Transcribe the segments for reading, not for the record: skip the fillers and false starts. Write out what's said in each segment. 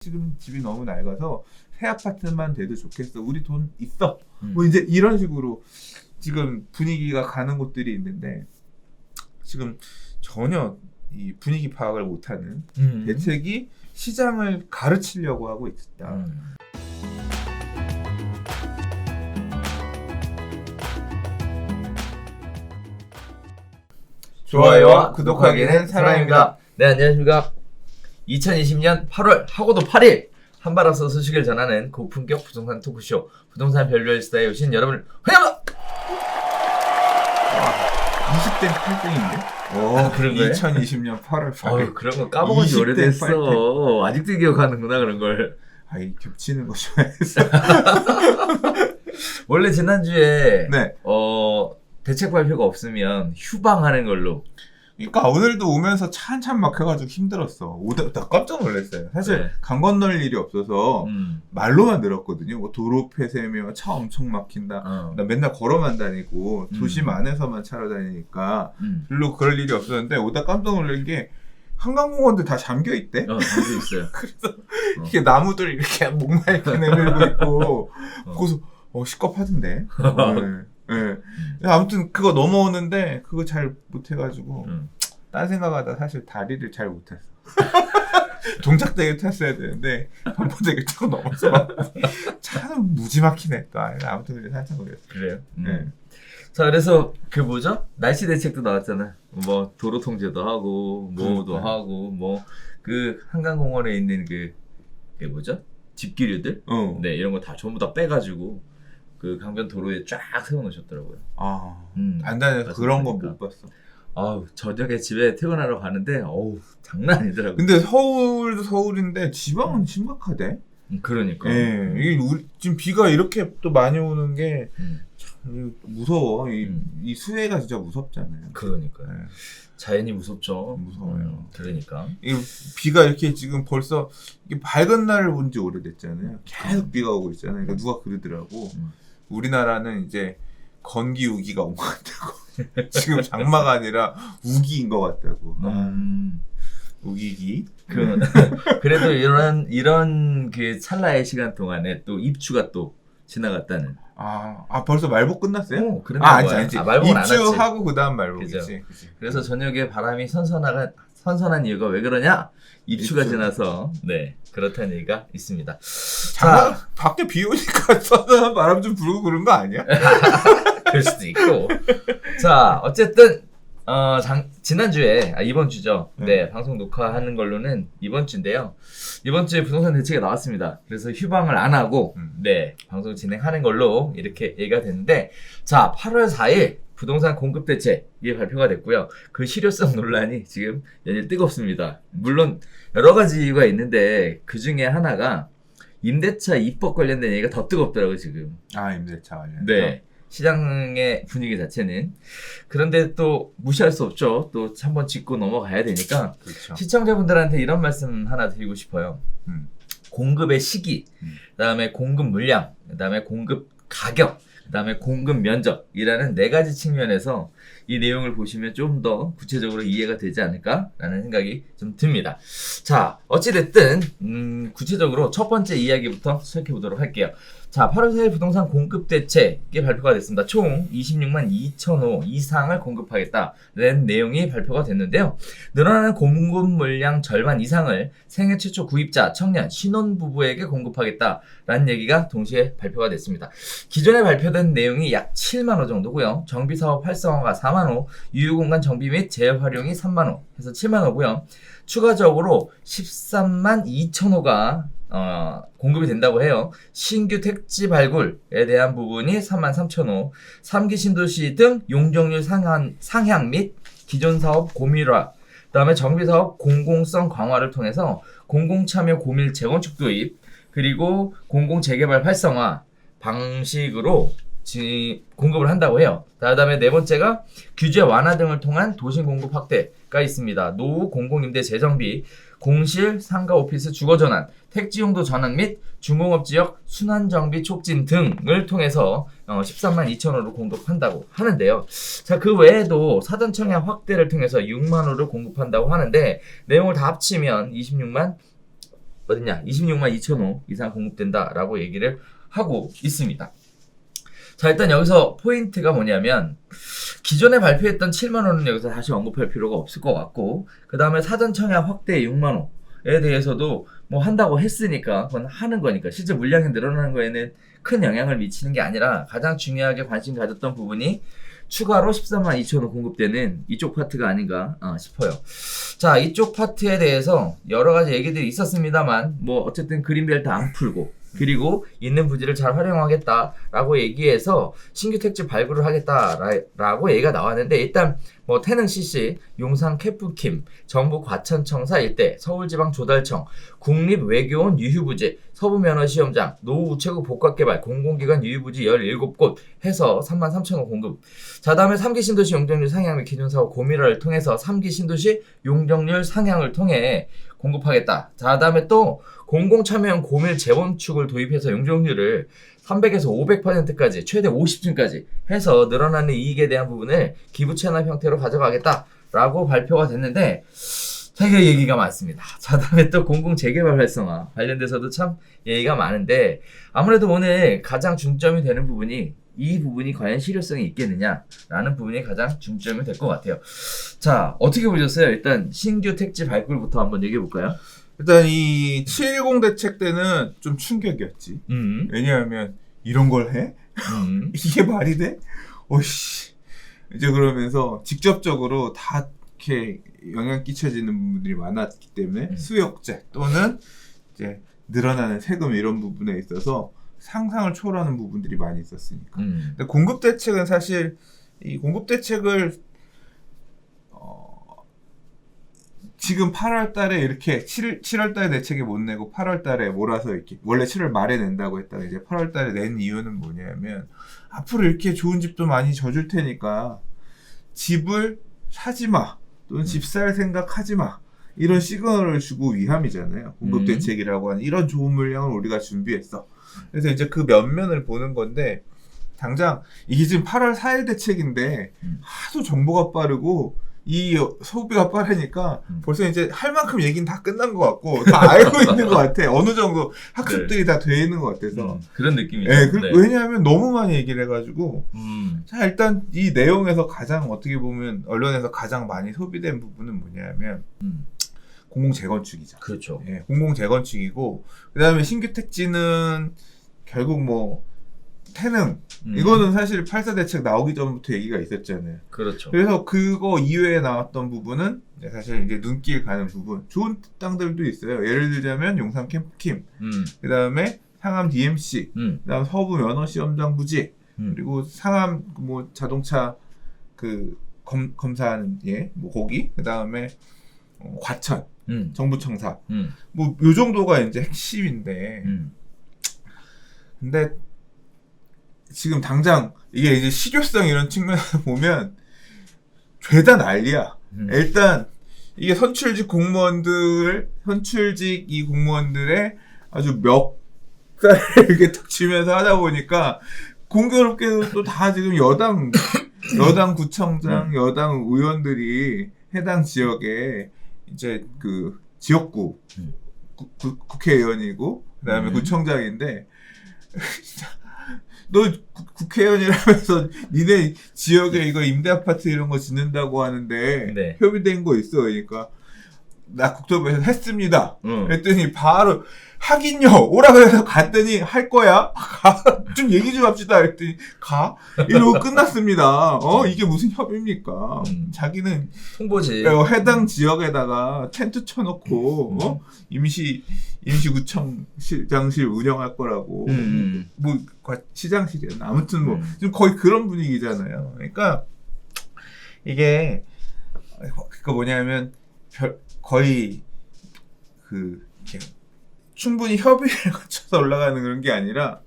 지금 집이 너무 낡아서 새 아파트만 돼도 좋겠어. 우리 돈 있어. 뭐 이제 이런 식으로 지금 분위기가 가는 곳들이 있는데 지금 전혀 이 분위기 파악을 못하는 대책이 시장을 가르치려고 하고 있다. 좋아요와 구독하기는 사랑입니다. 네, 안녕하십니까. 2020년 8월 하고도 8일 한바라서 소식을 전하는 고품격 부동산 토크쇼 부동산 별별 스타에 오신 여러분을 환영합니다. 20대 8등인데? 그런 거예요? 2020년 8월 8일. 그런 거 까먹은 지 20대 오래됐어. 8등. 아직도 기억하는구나 그런 걸. 아이 겹치는 거 좋아해서. 원래 지난주에 네. 대책 발표가 없으면 휴방하는 걸로. 그러니까 오늘도 오면서 차 한참 막혀가지고 힘들었어. 나 깜짝 놀랐어요. 사실 네. 강 건널 일이 없어서 말로만 들었거든요. 뭐 도로 폐쇄며 차 엄청 막힌다. 나 맨날 걸어만 다니고 도심 안에서만 차로 다니니까 별로 그럴 일이 없었는데 오다 깜짝 놀란 게 한강공원도 다 잠겨 있대. 잠겨 있어요. 그래서 이렇게 나무들 이렇게 목마르게 내밀고 있고 그래서 시겁하던데. 네. 아무튼 그거 넘어오는데 그거 잘 못해가지고 딴 생각하다 사실 다리를 잘 못했어. 동작대게 탔어야 되는데 반포대게 타고 넘어서 차는 무지 막히네 또. 아무튼 그래 살짝 그랬어. 그래요? 네. 자, 그래서 그 뭐죠? 날씨 대책도 나왔잖아. 뭐 도로 통제도 하고 뭐도 하고 뭐 그 한강공원에 있는 그게 뭐죠? 집기류들? 네, 이런 거 다 전부 다 빼가지고 그 강변 도로에 쫙 세워놓으셨더라고요. 단단해서 그런 건 못 봤어. 저녁에 집에 퇴근하러 가는데 장난 아니더라고요. 근데 서울도 서울인데 지방은 심각하대. 그러니까. 예, 이게 지금 비가 이렇게 또 많이 오는 게 참 무서워. 이 수해가 진짜 무섭잖아요. 그러니까요. 네. 자연이 무섭죠. 무서워요. 그러니까. 이 비가 이렇게 지금 벌써 이게 밝은 날을 본 지 오래됐잖아요. 계속 비가 오고 있잖아요. 그러니까 누가 그러더라고. 우리나라는 이제 건기 우기가 온 것 같다고. 지금 장마가 아니라 우기인 것 같다고. 우기기. 그래도 이런 그 찰나의 시간 동안에 또 입추가 또 지나갔다는. 벌써 말복 끝났어요? 아니지. 말복은 안 했지. 입추하고 그 다음 말복이지. 그치. 그래서 저녁에 바람이 선선한 이유가 왜 그러냐? 입추가 지나서 그렇다는 얘기가 있습니다. 자, 밖에 비 오니까 선선한 바람 좀 불고 그런 거 아니야? 그럴 수도 있고. 자, 어쨌든 지난주에 이번 주죠. 방송 녹화하는 걸로는 이번 주인데요. 이번 주에 부동산 대책이 나왔습니다. 그래서 휴방을 안 하고 방송 진행하는 걸로 이렇게 얘기가 됐는데, 자, 8월 4일 부동산 공급 대책이 발표가 됐고요. 그 실효성 논란이 지금 연일 뜨겁습니다. 물론 여러 가지 이유가 있는데 그 중에 하나가 임대차 입법 관련된 얘기가 더 뜨겁더라고요, 지금. 임대차 관련. 네. 시장의 분위기 자체는. 그런데 또 무시할 수 없죠. 또 한번 짚고 넘어가야 되니까. 그렇죠. 시청자분들한테 이런 말씀 하나 드리고 싶어요. 공급의 시기, 그다음에 공급 물량, 그다음에 공급 가격, 그다음에 공급 면적이라는 4가지 측면에서 이 내용을 보시면 좀 더 구체적으로 이해가 되지 않을까라는 생각이 좀 듭니다. 자, 어찌됐든 구체적으로 첫 번째 이야기부터 시작해 보도록 할게요. 자, 8월 4일 부동산 공급 대책이 발표가 됐습니다. 총 26만 2천호 이상을 공급하겠다는 내용이 발표가 됐는데요. 늘어나는 공급 물량 절반 이상을 생애 최초 구입자, 청년, 신혼부부에게 공급하겠다라는 얘기가 동시에 발표가 됐습니다. 기존에 발표된 내용이 약 7만 호 정도고요. 정비사업 활성화가 4만 호, 유휴공간 정비 및 재활용이 3만 호 해서 7만 호고요. 추가적으로 13만 2천 호가 공급이 된다고 해요. 신규 택지 발굴에 대한 부분이 3만 3천 호, 3기 신도시 등 용적률 상향 및 기존 사업 고밀화, 그 다음에 정비사업 공공성 강화를 통해서 공공참여 고밀 재건축 도입, 그리고 공공재개발 활성화 방식으로 공급을 한다고 해요. 그 다음에 네 번째가 규제 완화 등을 통한 도심 공급 확대가 있습니다. 노후 공공임대 재정비, 공실, 상가 오피스 주거 전환, 택지 용도 전환 및 중공업 지역 순환 정비 촉진 등을 통해서 13만 2천호를 공급한다고 하는데요. 자, 그 외에도 사전 청약 확대를 통해서 6만 호를 공급한다고 하는데 내용을 다 합치면 26만 어딨냐 26만 2천호 이상 공급된다라고 얘기를 하고 있습니다. 자, 일단 여기서 포인트가 뭐냐면 기존에 발표했던 7만 호는 여기서 다시 언급할 필요가 없을 것 같고, 그 다음에 사전 청약 확대 6만 호에 대해서도 뭐 한다고 했으니까 그건 하는 거니까 실제 물량이 늘어나는 거에는 큰 영향을 미치는 게 아니라 가장 중요하게 관심 가졌던 부분이 추가로 13만 2천호 공급되는 이쪽 파트가 아닌가 싶어요. 자, 이쪽 파트에 대해서 여러 가지 얘기들이 있었습니다만 뭐 어쨌든 그린벨트 안 풀고 그리고 있는 부지를 잘 활용하겠다라고 얘기해서 신규 택지 발굴을 하겠다라고 얘기가 나왔는데, 일단 뭐 태릉 CC, 용산 캠프킴, 정부 과천청사 일대, 서울지방 조달청, 국립외교원 유휴부지, 서부면허시험장, 노후우체국 복합개발, 공공기관 유휴부지 17곳 해서 3만 3천호 공급. 자, 다음에 3기 신도시 용적률 상향 및 기존사고 고밀화를 통해서 3기 신도시 용적률 상향을 통해 공급하겠다. 자, 다음에 또 공공참여형 고밀 재건축을 도입해서 용적률을 300에서 500%까지 최대 50층까지 해서 늘어나는 이익에 대한 부분을 기부 채납 형태로 가져가겠다라고 발표가 됐는데, 되게 얘기가 많습니다. 자, 다음에 또 공공 재개발 활성화 관련돼서도 참 얘기가 많은데, 아무래도 오늘 가장 중점이 되는 부분이 이 부분이 과연 실효성이 있겠느냐라는 부분이 가장 중점이 될 것 같아요. 자, 어떻게 보셨어요? 일단 신규 택지 발굴부터 한번 얘기해 볼까요? 일단 이 710 대책 때는 좀 충격이었지. 왜냐하면 이런 걸 해? 이게 말이 돼? 어씨. 이제 그러면서 직접적으로 다 이렇게 영향 끼쳐지는 부분들이 많았기 때문에 수역제 또는 이제 늘어나는 세금 이런 부분에 있어서 상상을 초월하는 부분들이 많이 있었으니까. 근데 공급 대책은 사실 이 공급 대책을 지금 8월 달에 이렇게 7월 달에 대책이 못 내고 8월 달에 몰아서 이렇게 원래 7월 말에 낸다고 했다가 이제 8월 달에 낸 이유는 뭐냐면 앞으로 이렇게 좋은 집도 많이 져줄 테니까 집을 사지 마 또는 집 살 생각하지 마 이런 시그널을 주고 위함이잖아요. 공급 대책이라고 하는 이런 좋은 물량을 우리가 준비했어. 그래서 이제 그 면면을 보는 건데, 당장 이게 지금 8월 4일 대책인데 하도 정보가 빠르고 이 소비가 빠르니까 벌써 이제 할 만큼 얘기는 다 끝난 것 같고 다 알고 있는 것 같아. 어느 정도 학습들이 다 돼 있는 것 같아서 그런 느낌이죠. 네, 왜냐하면 너무 많이 얘기를 해가지고 자, 일단 이 내용에서 가장 어떻게 보면 언론에서 가장 많이 소비된 부분은 뭐냐면 공공 재건축이죠. 그렇죠. 예, 공공 재건축이고, 그다음에 신규 택지는 결국 뭐 태릉 이거는 사실 8.4 대책 나오기 전부터 얘기가 있었잖아요. 그렇죠. 그래서 그거 이외에 나왔던 부분은 사실 이제 눈길 가는 부분, 좋은 땅들도 있어요. 예를 들자면 용산 캠프킴, 그다음에 상암 DMC, 그다음 서부 면허 시험장 부지, 그리고 상암 뭐 자동차 그 검사하는 뭐 거기, 그다음에 과천 정부청사, 뭐 요 정도가 이제 핵심인데, 근데 지금 당장 이게 이제 실효성 이런 측면에서 보면 죄다 난리야. 일단 이게 선출직 이 공무원들의 아주 멱살을 이렇게 탁 쥐면서 하다 보니까 공교롭게도 또 다 지금 여당 구청장, 여당 의원들이 해당 지역에 이제 그 지역구 국회의원이고 그다음에 구청장인데 너 국회의원이라면서 니네 지역에 이거 임대 아파트 이런 거 짓는다고 하는데 네. 협의된 거 있어. 그러니까 나 국토부에서 했습니다. 그랬더니 바로 하긴요. 오라 그래서 갔더니 할 거야. 좀 얘기 좀 합시다. 그랬더니 가. 이러고 끝났습니다. 이게 무슨 협의입니까? 자기는 홍보지. 해당 지역에다가 텐트 쳐놓고 임시구청장실 운영할 거라고. 뭐 시장실이었나. 아무튼 뭐 지금 거의 그런 분위기잖아요. 그러니까 이게 그거 뭐냐면 거의 이렇게 충분히 협의를 거쳐서 올라가는 그런 게 아니라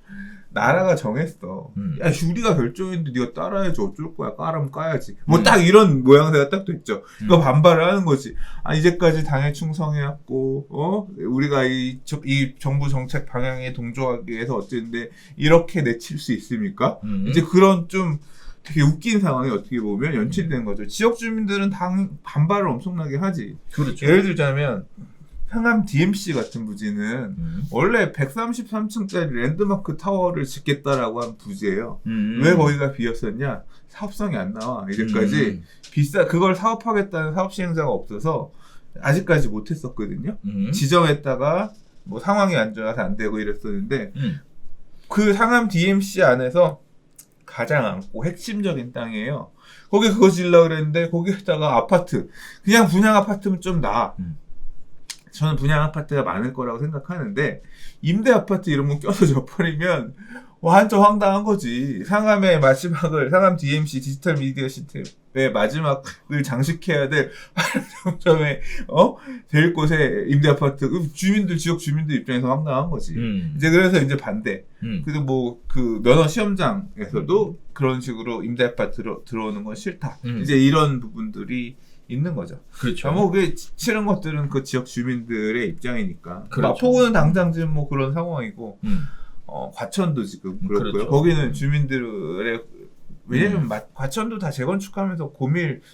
나라가 정했어. 야, 우리가 결정했는데 네가 따라야지 어쩔 거야. 까라면 까야지. 뭐 딱 이런 모양새가 딱 됐죠. 그거 반발을 하는 거지. 이제까지 당에 충성해왔고, 우리가 이 정부 정책 방향에 동조하기 위해서 어쨌는데 이렇게 내칠 수 있습니까? 이제 그런 좀 되게 웃긴 상황이 어떻게 보면 연출된 거죠. 지역 주민들은 반발을 엄청나게 하지. 그렇죠. 예를 들자면 상암 DMC 같은 부지는 원래 133층짜리 랜드마크 타워를 짓겠다라고 한 부지예요. 왜 거기가 비었었냐? 사업성이 안 나와. 이제까지 그걸 사업하겠다는 사업 시행자가 없어서 아직까지 못했었거든요. 지정했다가 뭐 상황이 안 좋아서 안 되고 이랬었는데 그 상암 DMC 안에서 가장 많고 핵심적인 땅이에요. 거기 그거 지으려고 그랬는데 거기에다가 아파트, 그냥 분양 아파트면 좀 나아. 저는 분양 아파트가 많을 거라고 생각하는데 임대 아파트 이런 거 껴서 져버리면 완전 황당한 거지. 상암의 마지막을, 상암 DMC 디지털 미디어 시스템의 마지막을 장식해야 될 점에 될 곳에 임대 아파트, 지역 주민들 입장에서 황당한 거지. 이제 그래서 이제 반대. 그리고 뭐 그 면허 시험장에서도 그런 식으로 임대 아파트 들어오는 건 싫다. 이제 이런 부분들이 있는 거죠. 그렇죠. 뭐 그게 싫은 것들은 그 지역 주민들의 입장이니까. 그렇죠. 마포구는 당장 지금 뭐 그런 상황이고. 과천도 지금 그렇고요. 그렇죠. 거기는 주민들의, 왜냐면 과천도 다 재건축하면서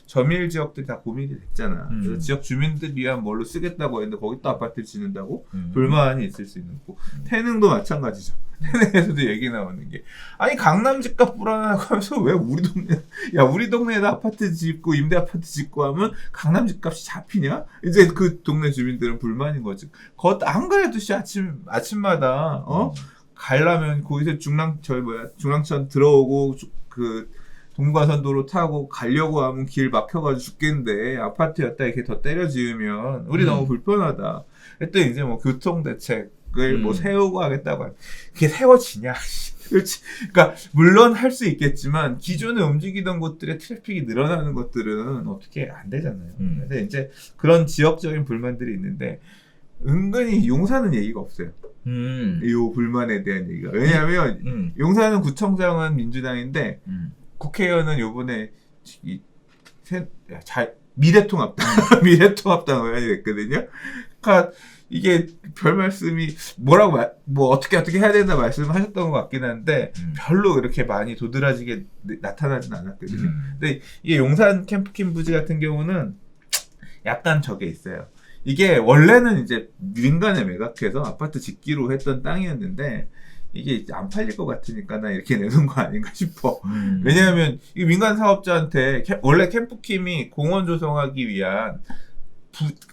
저밀 지역들이 다 고밀이 됐잖아. 그래서 지역 주민들 위한 뭘로 쓰겠다고 했는데 거기다 아파트를 짓는다고 불만이 있을 수 있는 거고. 태릉도 마찬가지죠. 태릉에서도 얘기 나오는 게, 아니 강남 집값 불안하고 하면서 왜 우리 동네에다 아파트 짓고 임대 아파트 짓고 하면 강남 집값이 잡히냐? 이제 그 동네 주민들은 불만인 거지. 안 그래도 아침마다 가려면 거기서 중랑천 들어오고 그 동과선도로 타고 가려고 하면 길 막혀가지고 죽겠는데 아파트였다 이렇게 더 때려 지으면 우리 너무 불편하다. 그랬더니 이제 뭐 교통대책을 뭐 세우고 하겠다고 그게 세워지냐? 그렇지. 그러니까 물론 할 수 있겠지만 기존에 움직이던 곳들의 트래픽이 늘어나는 것들은 어떻게 안 되잖아요. 그래서 이제 그런 지역적인 불만들이 있는데 은근히 용산은 얘기가 없어요. 이 불만에 대한 얘기가. 왜냐하면 용산은 구청장은 민주당인데 국회의원은 요번에 미래통합당 미래통합당 의원이 됐거든요. 그러니까 이게 별 말씀이 뭐 어떻게 해야 된다 말씀하셨던 것 같긴 한데 별로 그렇게 많이 도드라지게 나타나진 않았거든요. 근데 이게 용산 캠프킴 부지 같은 경우는 약간 저게 있어요. 이게 원래는 이제 민간에 매각해서 아파트 짓기로 했던 땅이었는데 이게 이제 안 팔릴 것 같으니까 나 이렇게 내놓은 거 아닌가 싶어. 왜냐하면 이 민간 사업자한테 원래 캠프킴이 공원 조성하기 위한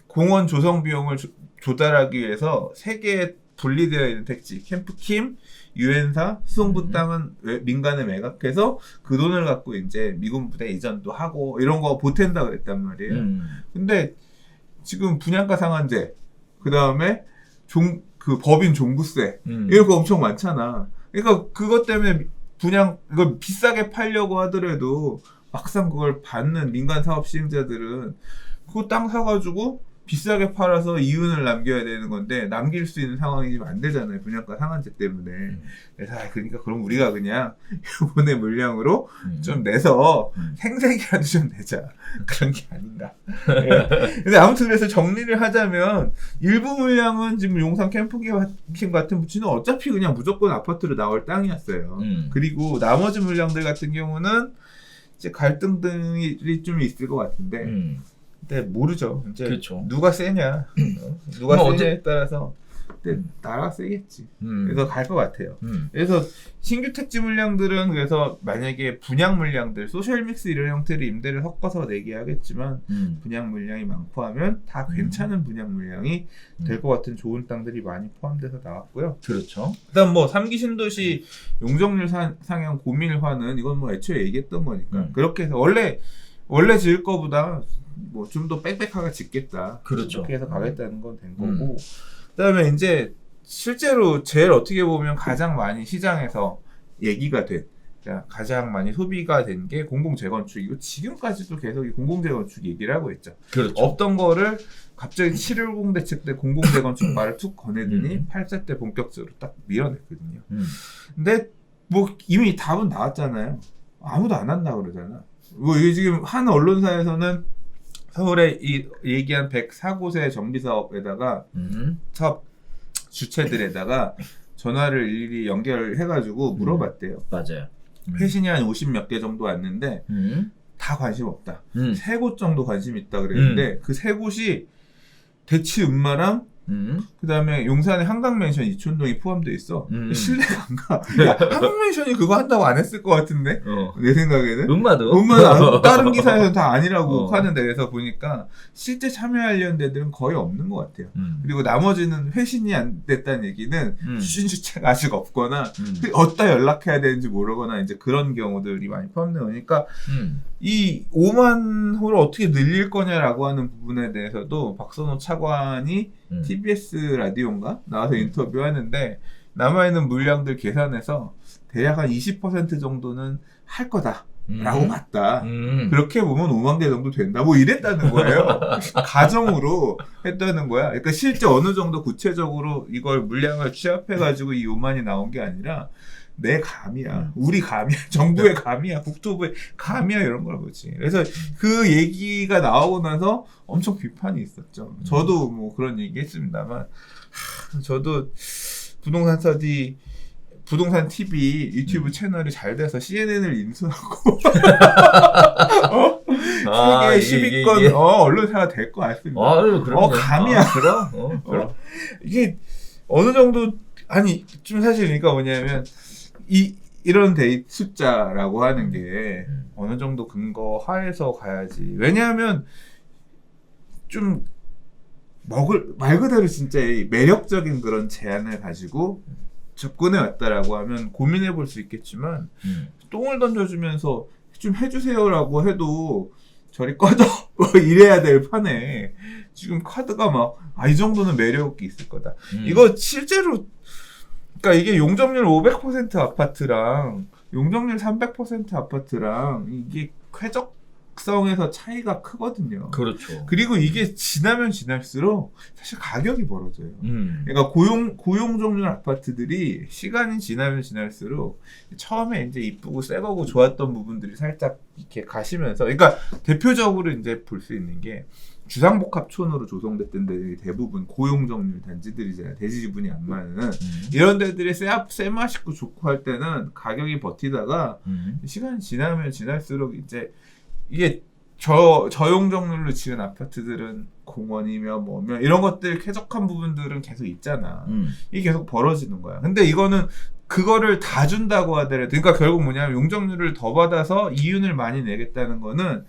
공원 조성 비용을 조달하기 위해서 3개의 분리되어 있는 택지, 캠프킴, 유엔사, 수송부 땅은 민간에 매각해서 그 돈을 갖고 이제 미군 부대 이전도 하고 이런 거 보탠다 그랬단 말이에요. 근데 지금 분양가 상한제, 그 다음에 그 법인 종부세, 이런 거 엄청 많잖아. 그러니까 그것 때문에 이걸 비싸게 팔려고 하더라도 막상 그걸 받는 민간 사업 시행자들은 그 땅 사가지고 비싸게 팔아서 이윤을 남겨야 되는 건데 남길 수 있는 상황이 지금 안 되잖아요. 분양가 상한제 때문에. 그래서 그러니까 그럼 우리가 그냥 이번에 물량으로 좀 내서 생색이라도 좀 내자. 그런 게 아닌가. 네. 근데 아무튼 그래서 정리를 하자면 일부 물량은 지금 용산 캠프킴 같은 부지는 어차피 그냥 무조건 아파트로 나올 땅이었어요. 그리고 나머지 물량들 같은 경우는 이제 갈등들이 좀 있을 것 같은데 근데 모르죠. 이제 그렇죠. 누가 세냐, 누가 세냐에 따라서 근데 나라가 세겠지. 그래서 갈 것 같아요. 그래서 신규 택지 물량들은 그래서 만약에 분양 물량들, 소셜믹스 이런 형태로 임대를 섞어서 내게 하겠지만 분양 물량이 많고 하면 다 괜찮은 분양 물량이 될 것 같은 좋은 땅들이 많이 포함돼서 나왔고요. 그렇죠. 그다음 뭐 3기 신도시 용적률 상향 고밀화는 이건 뭐 애초에 얘기했던 거니까 그렇게 해서 원래 지을 거보다 뭐 좀 더 빽빽하게 짓겠다. 그렇죠. 그렇게 해서 가겠다는 건 된 거고. 그다음에 이제 실제로 제일 어떻게 보면 가장 많이 시장에서 얘기가 된, 가장 많이 소비가 된 게 공공재건축이고 지금까지도 계속 이 공공재건축 얘기를 하고 있죠. 그렇죠. 없던 거를 갑자기 7.10 대책 때 공공재건축 말을 툭 거내더니 8세 때 본격적으로 딱 밀어냈거든요. 근데 뭐 이미 답은 나왔잖아요. 아무도 안 한다 그러잖아. 뭐 이게 지금 한 언론사에서는 서울에 이 얘기한 104곳의 정비사업에다가 사업 주체들에다가 전화를 일일이 연결해가지고 물어봤대요. 맞아요. 회신이 한 50 몇 개 정도 왔는데 다 관심 없다. 3곳 정도 관심 있다 그랬는데 그 3곳이 대치 음마랑 그다음에 용산에 한강맨션 이촌동이 포함되어 있어. 신뢰가 안 가. 야, 한강맨션이 그거 한다고 안 했을 것 같은데? 내 생각에는. 음마도 다른 기사에서는 다 아니라고 하는데 그래서 보니까 실제 참여하려는 데들은 거의 없는 것 같아요. 그리고 나머지는 회신이 안 됐다는 얘기는 추진 주체가 아직 없거나 어디다 연락해야 되는지 모르거나 이제 그런 경우들이 많이 포함되니까 이 5만 호를 어떻게 늘릴 거냐라고 하는 부분에 대해서도 박선호 차관이 TBS 라디오인가 나와서 인터뷰하는데 남아있는 물량들 계산해서 대략 한 20% 정도는 할 거다라고 봤다. 그렇게 보면 5만 개 정도 된다. 뭐 이랬다는 거예요. 가정으로 했다는 거야. 그러니까 실제 어느 정도 구체적으로 이걸 물량을 취합해가지고 이 5만이 나온 게 아니라 내 감이야. 우리 감이야. 정부의 감이야. 국토부의 감이야. 이런 걸 보지. 그래서 그 얘기가 나오고 나서 엄청 비판이 있었죠. 저도 뭐 그런 얘기 했습니다만, 저도 부동산 TV 유튜브 채널이 잘 돼서 CNN을 인수하고, 세계 10위권 언론사가 될 거 같습니다. 감이야. 그럼. 이게 어느 정도, 아니, 좀 사실 그러니까 뭐냐면, 이런 데이트 숫자라고 하는 게 어느 정도 근거 하에서 가야지. 왜냐하면 좀 말 그대로 진짜 매력적인 그런 제안을 가지고 접근해 왔다라고 하면 고민해 볼 수 있겠지만 똥을 던져주면서 좀 해주세요라고 해도 저리 꺼져 뭐 이래야 될 판에 지금 카드가 막 이 정도는 매력이 있을 거다. 이거 실제로 그러니까 이게 용적률 500% 아파트랑 용적률 300% 아파트랑 이게 쾌적성에서 차이가 크거든요. 그렇죠. 그리고 이게 지나면 지날수록 사실 가격이 벌어져요. 그러니까 고용적률 아파트들이 시간이 지나면 지날수록 처음에 이제 이쁘고 새 거고 좋았던 부분들이 살짝 이렇게 가시면서, 그러니까 대표적으로 이제 볼 수 있는 게 주상복합촌으로 조성됐던 데들이 대부분 고용적률 단지들이잖아요. 대지 지분이 안 많은 이런 데들이 쎄맛있고 좋고 할 때는 가격이 버티다가 시간이 지나면 지날수록 이제 이게 저용적률로 지은 아파트들은 공원이며 뭐며 이런 것들 쾌적한 부분들은 계속 있잖아. 이게 계속 벌어지는 거야. 근데 이거는 그거를 다 준다고 하더라도, 그러니까 결국 뭐냐면 용적률을 더 받아서 이윤을 많이 내겠다는 거는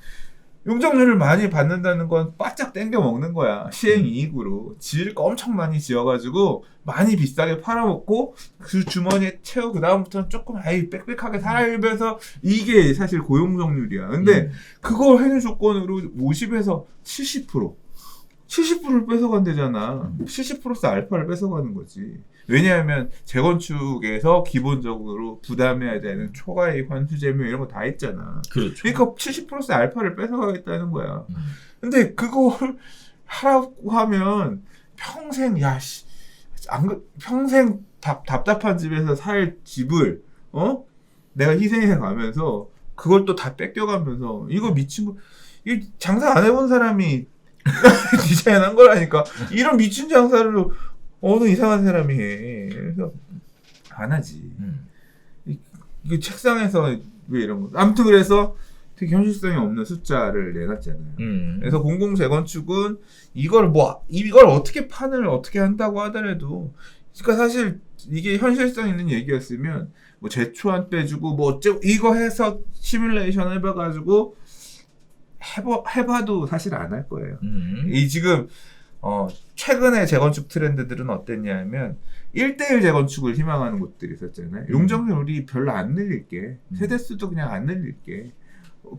용적률을 많이 받는다는 건 바짝 땡겨 먹는 거야. 시행이익으로. 지을 거 엄청 많이 지어가지고 많이 비싸게 팔아먹고 그 주머니에 채우고 그 다음부터는 조금 빽빽하게 살면서 이게 사실 고용적률이야. 근데 그걸 해는 조건으로 50에서 70%를 뺏어간대잖아. 70%스 알파를 뺏어가는 거지. 왜냐하면 재건축에서 기본적으로 부담해야 되는 초과이익, 환수제휴 이런 거 다 있잖아. 그렇죠. 그러니까 70%스 알파를 뺏어가겠다는 거야. 근데 그걸 하라고 하면 평생 평생 답답한 집에서 살 집을 내가 희생해 가면서 그걸 또 다 뺏겨가면서 이거 미친 거. 이 장사 안 해본 사람이 디자인한 거라니까. 이런 미친 장사를 어느 이상한 사람이 해. 그래서 안 하지. 이게 책상에서 왜 이런 거. 아무튼 그래서 되게 현실성이 없는 숫자를 내놨잖아요. 그래서 공공재건축은 이걸 어떻게 판을 어떻게 한다고 하더라도, 그러니까 사실 이게 현실성 있는 얘기였으면 뭐 제초안 빼주고 뭐 어쩌고 이거 해서 시뮬레이션 해봐가지고 해봐도 사실 안 할 거예요. 이 지금 최근에 재건축 트렌드들은 어땠냐면 1:1 재건축을 희망하는 곳들이 있었잖아요. 용적률 우리 별로 안 늘릴게. 세대수도 그냥 안 늘릴게.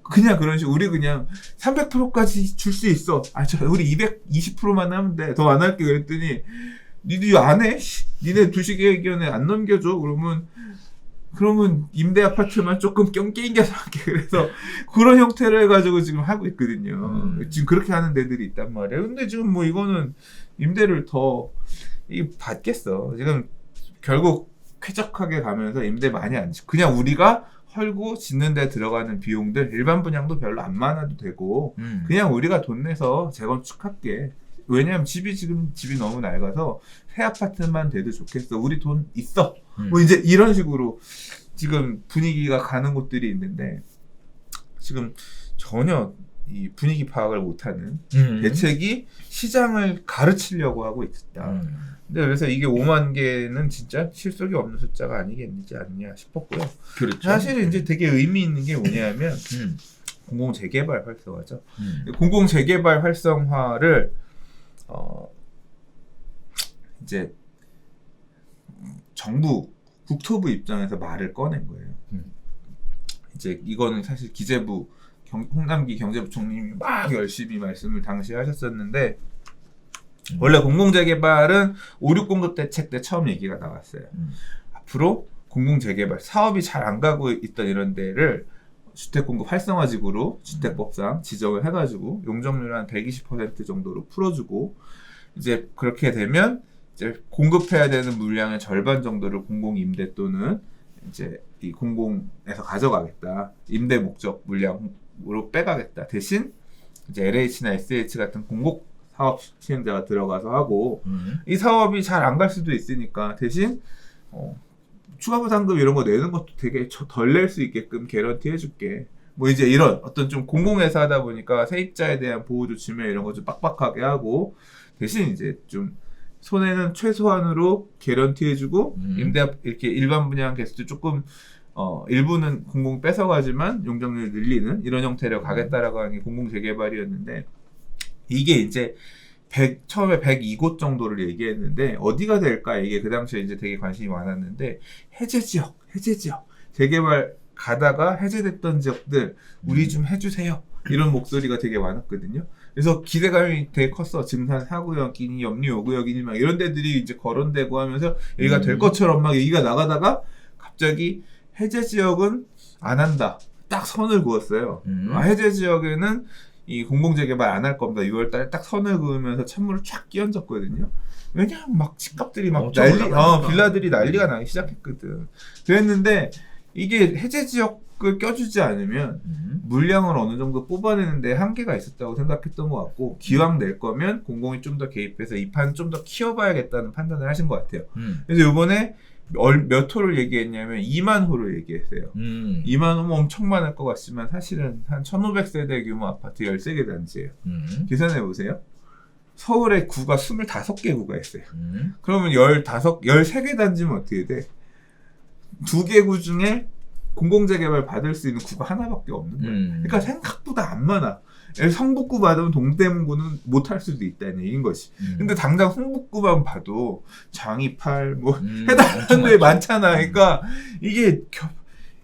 그냥 그런 식으로 우리 그냥 300%까지 줄 수 있어. 우리 220%만 하면 돼. 더 안 할게. 그랬더니 니들 안 해? 니네 두시계획위원회 안 넘겨줘? 그러면 임대 아파트만 조금 껴서 할게. 그래서 그런 형태를 해가지고 지금 하고 있거든요. 지금 그렇게 하는 데들이 있단 말이에요. 근데 지금 뭐 이거는 임대를 더 받겠어. 지금 결국 쾌적하게 가면서 임대 많이 안 짓고 그냥 우리가 헐고 짓는 데 들어가는 비용들 일반 분양도 별로 안 많아도 되고 그냥 우리가 돈 내서 재건축할게. 왜냐면 집이 너무 낡아서 새 아파트만 돼도 좋겠어. 우리 돈 있어. 뭐 이제 이런 식으로 지금 분위기가 가는 곳들이 있는데 지금 전혀 이 분위기 파악을 못하는 대책이 시장을 가르치려고 하고 있다. 근데 그래서 이게 5만 개는 진짜 실속이 없는 숫자가 아니겠는지 않느냐 싶었고요. 그렇죠. 사실 이제 되게 의미 있는 게 뭐냐면 공공 재개발 활성화죠. 공공 재개발 활성화를 이제 정부 국토부 입장에서 말을 꺼낸 거예요. 이제 이거는 사실 기재부 홍남기 경제부총님이 막 열심히 말씀을 당시에 하셨었는데 원래 공공재개발은 5.6 대책 때 처음 얘기가 나왔어요. 앞으로 공공재개발 사업이 잘 안 가고 있던 이런 데를 주택공급 활성화지구로 주택법상 지정을 해가지고 용적률 한 120% 정도로 풀어주고 이제 그렇게 되면 이제 공급해야 되는 물량의 절반 정도를 공공임대 또는 이제 이 공공에서 가져가겠다. 임대 목적 물량으로 빼가겠다. 대신 이제 LH나 SH 같은 공공 사업 시행자가 들어가서 하고 이 사업이 잘 안 갈 수도 있으니까 대신 추가 보상금 이런 거 내는 것도 되게 덜 낼 수 있게끔 개런티 해줄게. 뭐 이제 이런 어떤 좀 공공에서 하다 보니까 세입자에 대한 보호 조치면 이런 거 좀 빡빡하게 하고 대신 이제 좀 손해는 최소한으로 개런티 해주고 임대 이렇게 일반 분양 개수도 조금 일부는 공공 뺏어가지만 용적률 늘리는 이런 형태로 가겠다라고 하는 게 공공 재개발이었는데 이게 이제 처음에 102곳 정도를 얘기했는데 어디가 될까 이게 그 당시에 이제 되게 관심이 많았는데 해제 지역 재개발 가다가 해제됐던 지역들 우리 좀 해주세요 이런 목소리가 되게 많았거든요. 그래서 기대감이 되게 컸어. 증산 4구역이니 염리 5구역이니 막 이런 데들이 이제 거론되고 하면서 여기가 될 것처럼 막 얘기가 나가다가 갑자기 해제 지역은 안 한다. 딱 선을 그었어요. 해제 지역에는 이 공공재개발 안 할 겁니다. 6월달에 딱 선을 그으면서 찬물을 쫙 끼얹었거든요. 왜냐면 막 집값들이 막 빌라들이 난리가 나기 시작했거든. 그랬는데 이게 해제 지역을 껴주지 않으면 물량을 어느 정도 뽑아내는데 한계가 있었다고 생각했던 것 같고 기왕 낼 거면 공공이 좀 더 개입해서 이 판 좀 더 키워봐야겠다는 판단을 하신 것 같아요. 그래서 이번에 몇 호를 얘기했냐면 2만 호를 얘기했어요. 2만 호면 엄청 많을 것 같지만 사실은 한 1500세대 규모 아파트 13개 단지예요. 계산해 보세요. 서울에 구가 25개 구가 있어요. 그러면 13개 단지면 어떻게 돼? 2개 구 중에 공공재개발 받을 수 있는 구가 하나밖에 없는 거예요. 그러니까 생각보다 안 많아. 성북구 받으면 동대문구는 못할 수도 있다는 얘기인 것이. 근데 당장 성북구만 봐도 장이팔 뭐 해달라는 데 많잖아. 그러니까 이게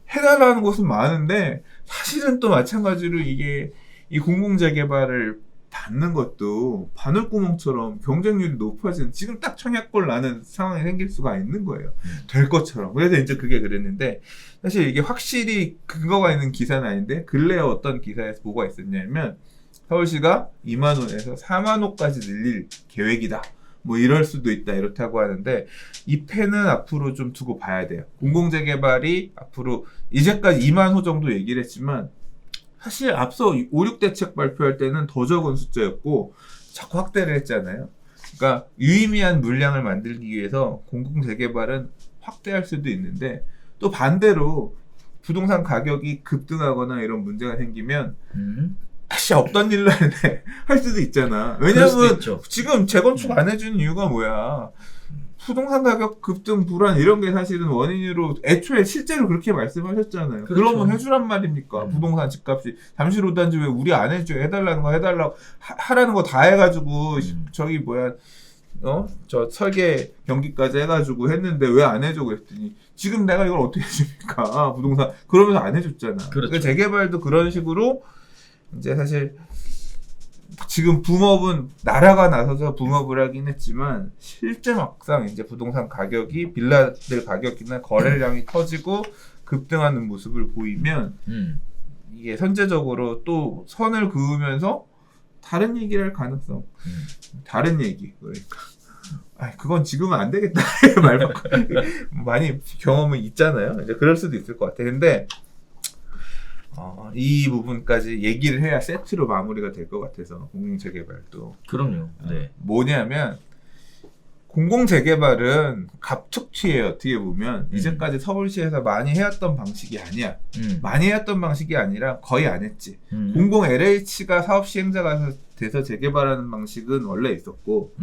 해달라는 곳은 많은데 사실은 또 마찬가지로 이게 이 공공재개발을 받는 것도 바늘구멍처럼 경쟁률이 높아지는 지금 딱 청약골 나는 상황이 생길 수가 있는 거예요. 될 것처럼. 그래서 이제 그게 그랬는데 사실 이게 확실히 근거가 있는 기사는 아닌데 근래에 어떤 기사에서 뭐가 있었냐면 서울시가 2만 호에서 4만 호까지 늘릴 계획이다. 뭐 이럴 수도 있다 이렇다고 하는데 이 펜은 앞으로 좀 두고 봐야 돼요. 공공재개발이 앞으로 이제까지 2만 호 정도 얘기를 했지만 사실 앞서 5.6 대책 발표할 때는 더 적은 숫자였고 자꾸 확대를 했잖아요. 그러니까 유의미한 물량을 만들기 위해서 공공재개발은 확대할 수도 있는데 또 반대로 부동산 가격이 급등하거나 이런 문제가 생기면 다시 없던 일을 할 수도 있잖아. 왜냐면 지금 재건축 안 해주는 이유가 뭐야. 부동산 가격 급등 불안 이런 게 사실은 원인으로 애초에 실제로 그렇게 말씀하셨잖아요. 그렇죠. 그러면 해주란 말입니까? 부동산 집값이 잠실호단지 왜 우리 안 해줘? 해달라는 거 해달라고 하라는 거 다 해가지고 저기 뭐야 저 설계 경기까지 해가지고 했는데 왜 안 해줘? 그랬더니 지금 내가 이걸 어떻게 해줍니까? 부동산 그러면서 안 해줬잖아. 그렇죠. 그러니까 재개발도 그런 식으로 이제 사실 지금 붐업은 나라가 나서서 붐업을 하긴 했지만 실제 막상 이제 부동산 가격이 빌라들 가격이나 거래량이 터지고 급등하는 모습을 보이면 이게 선제적으로 또 선을 그으면서 다른 얘기를 할 가능성 다른 얘기 그러니까 그건 지금은 안 되겠다 말 많이 경험은 있잖아요. 이제 그럴 수도 있을 것 같아. 근데 이 부분까지 얘기를 해야 세트로 마무리가 될 것 같아서 공공재개발도 그럼요. 네. 뭐냐면 공공재개발은 갑툭튀예요. 어떻게 보면 이제까지 서울시에서 많이 해왔던 방식이 아니야. 많이 해왔던 방식이 아니라 거의 안 했지. 공공 LH가 사업 시행자가 돼서 재개발하는 방식은 원래 있었고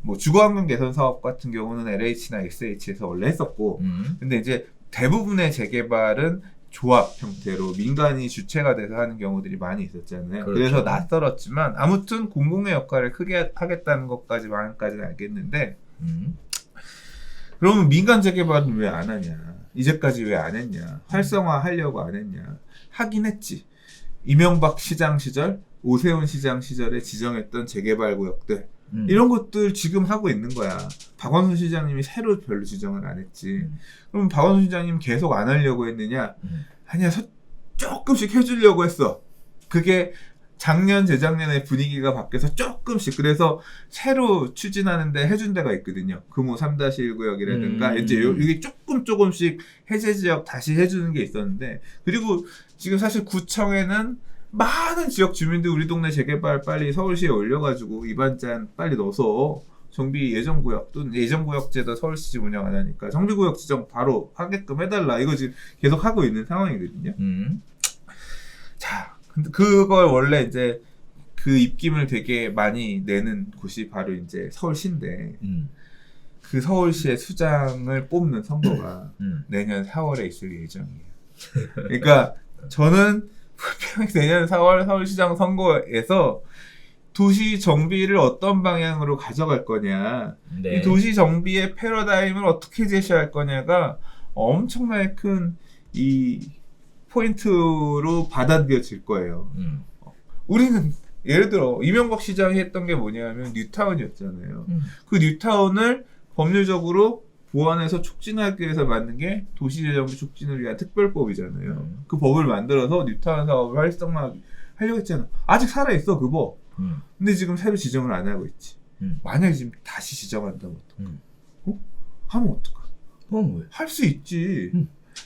뭐 주거환경 개선 사업 같은 경우는 LH나 XH에서 원래 했었고 근데 이제 대부분의 재개발은 조합 형태로 민간이 주체가 돼서 하는 경우들이 많이 있었잖아요. 그렇죠. 그래서 낯설었지만 아무튼 공공의 역할을 크게 하겠다는 것까지는 알겠는데 그러면 민간 재개발은 왜 안 하냐? 이제까지 왜 안 했냐? 활성화하려고 안 했냐? 하긴 했지. 이명박 시장 시절, 오세훈 시장 시절에 지정했던 재개발 구역들 이런 것들 지금 하고 있는 거야. 박원순 시장님이 새로 별로 지정을 안 했지. 그럼 박원순 시장님 계속 안 하려고 했느냐? 아니야, 조금씩 해주려고 했어. 그게 작년, 재작년에 분위기가 바뀌어서 조금씩, 그래서 새로 추진하는데 해준 데가 있거든요. 금호 3-1 구역이라든가, 이제 이게 조금씩 해제 지역 다시 해주는 게 있었는데, 그리고 지금 사실 구청에는 많은 지역 주민들 우리 동네 재개발 빨리 서울시에 올려가지고 입안잔 빨리 넣어서 정비 예정구역 또는 예정구역제도 서울시 운영 안 하니까 정비구역 지정 바로 하게끔 해달라. 이거 지금 계속 하고 있는 상황이거든요. 자, 근데 그걸 원래 이제 그 입김을 되게 많이 내는 곳이 바로 이제 서울시인데 그 서울시의 수장을 뽑는 선거가 내년 4월에 있을 예정이에요. 그러니까 저는 내년 4월 서울시장 선거에서 도시 정비를 어떤 방향으로 가져갈 거냐, 네. 이 도시 정비의 패러다임을 어떻게 제시할 거냐가 엄청나게 큰 이 포인트로 받아들여질 거예요. 우리는 예를 들어 이명박 시장이 했던 게 뭐냐면 뉴타운이었잖아요. 그 뉴타운을 법률적으로 보완해서 촉진하기 위해서 만든 게 도시재정비 촉진을 위한 특별법이잖아요. 그 법을 만들어서 뉴타운 사업을 활성화하려고 했잖아. 아직 살아있어 그 법. 근데 지금 새로 지정을 안 하고 있지. 만약에 지금 다시 지정한다면 어떡해? 하면 어떡해? 왜? 할 수 있지.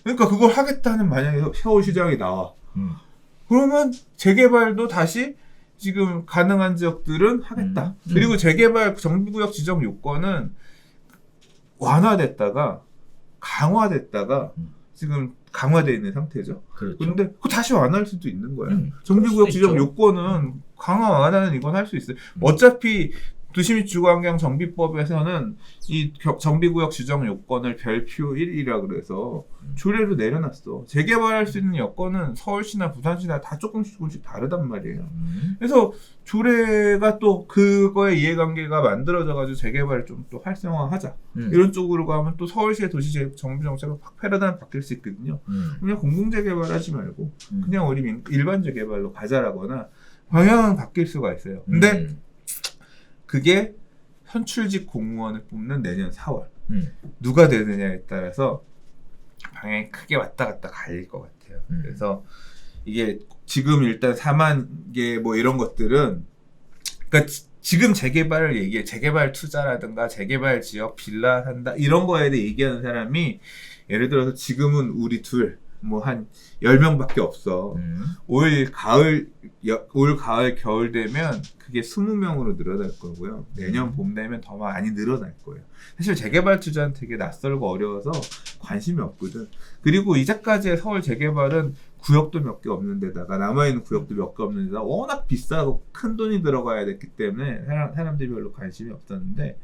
그러니까 그걸 하겠다는 만약에 서울시장이 나와. 그러면 재개발도 다시 지금 가능한 지역들은 하겠다. 그리고 재개발 정비구역 지정 요건은 완화됐다가 강화됐다가 지금 강화되어 있는 상태죠. 그렇죠. 그런데 그거 다시 완화할 수도 있는 거야. 정비구역 지정 요건은 강화 완화는 이건 할 수 있어요. 어차피 도시및 주거환경 정비법에서는 이 정비구역 지정 요건을 별표 1이라 그래서 조례로 내려놨어. 재개발할 수 있는 여건은 서울시나 부산시나 다 조금씩 다르단 말이에요. 그래서 조례가 또 그거의 이해관계가 만들어져가지고 재개발을 좀 또 활성화하자. 이런 쪽으로 가면 또 서울시의 도시 정비 정책은 확 패러다임 바뀔 수 있거든요. 그냥 공공재개발하지 말고 그냥 우리 일반 재개발로 가자라거나 방향은 바뀔 수가 있어요. 근데 그게 선출직 공무원을 뽑는 내년 4월 누가 되느냐에 따라서 방향이 크게 왔다 갔다 갈릴 것 같아요. 그래서 이게 지금 일단 4만 개 뭐 이런 것들은 그러니까 지금 재개발을 얘기해, 재개발 투자라든가 재개발 지역 빌라 산다 이런 거에 대해 얘기하는 사람이 예를 들어서 지금은 우리 둘 뭐 한 10명밖에 없어. 올 가을, 겨울 되면 그게 20명으로 늘어날 거고요. 내년 봄 되면 더 많이 늘어날 거예요. 사실 재개발 투자는 되게 낯설고 어려워서 관심이 없거든. 그리고 이제까지의 서울 재개발은 구역도 몇 개 없는 데다가 남아있는 구역도 몇 개 없는 데다가 워낙 비싸고 큰 돈이 들어가야 됐기 때문에 사람들이 별로 관심이 없었는데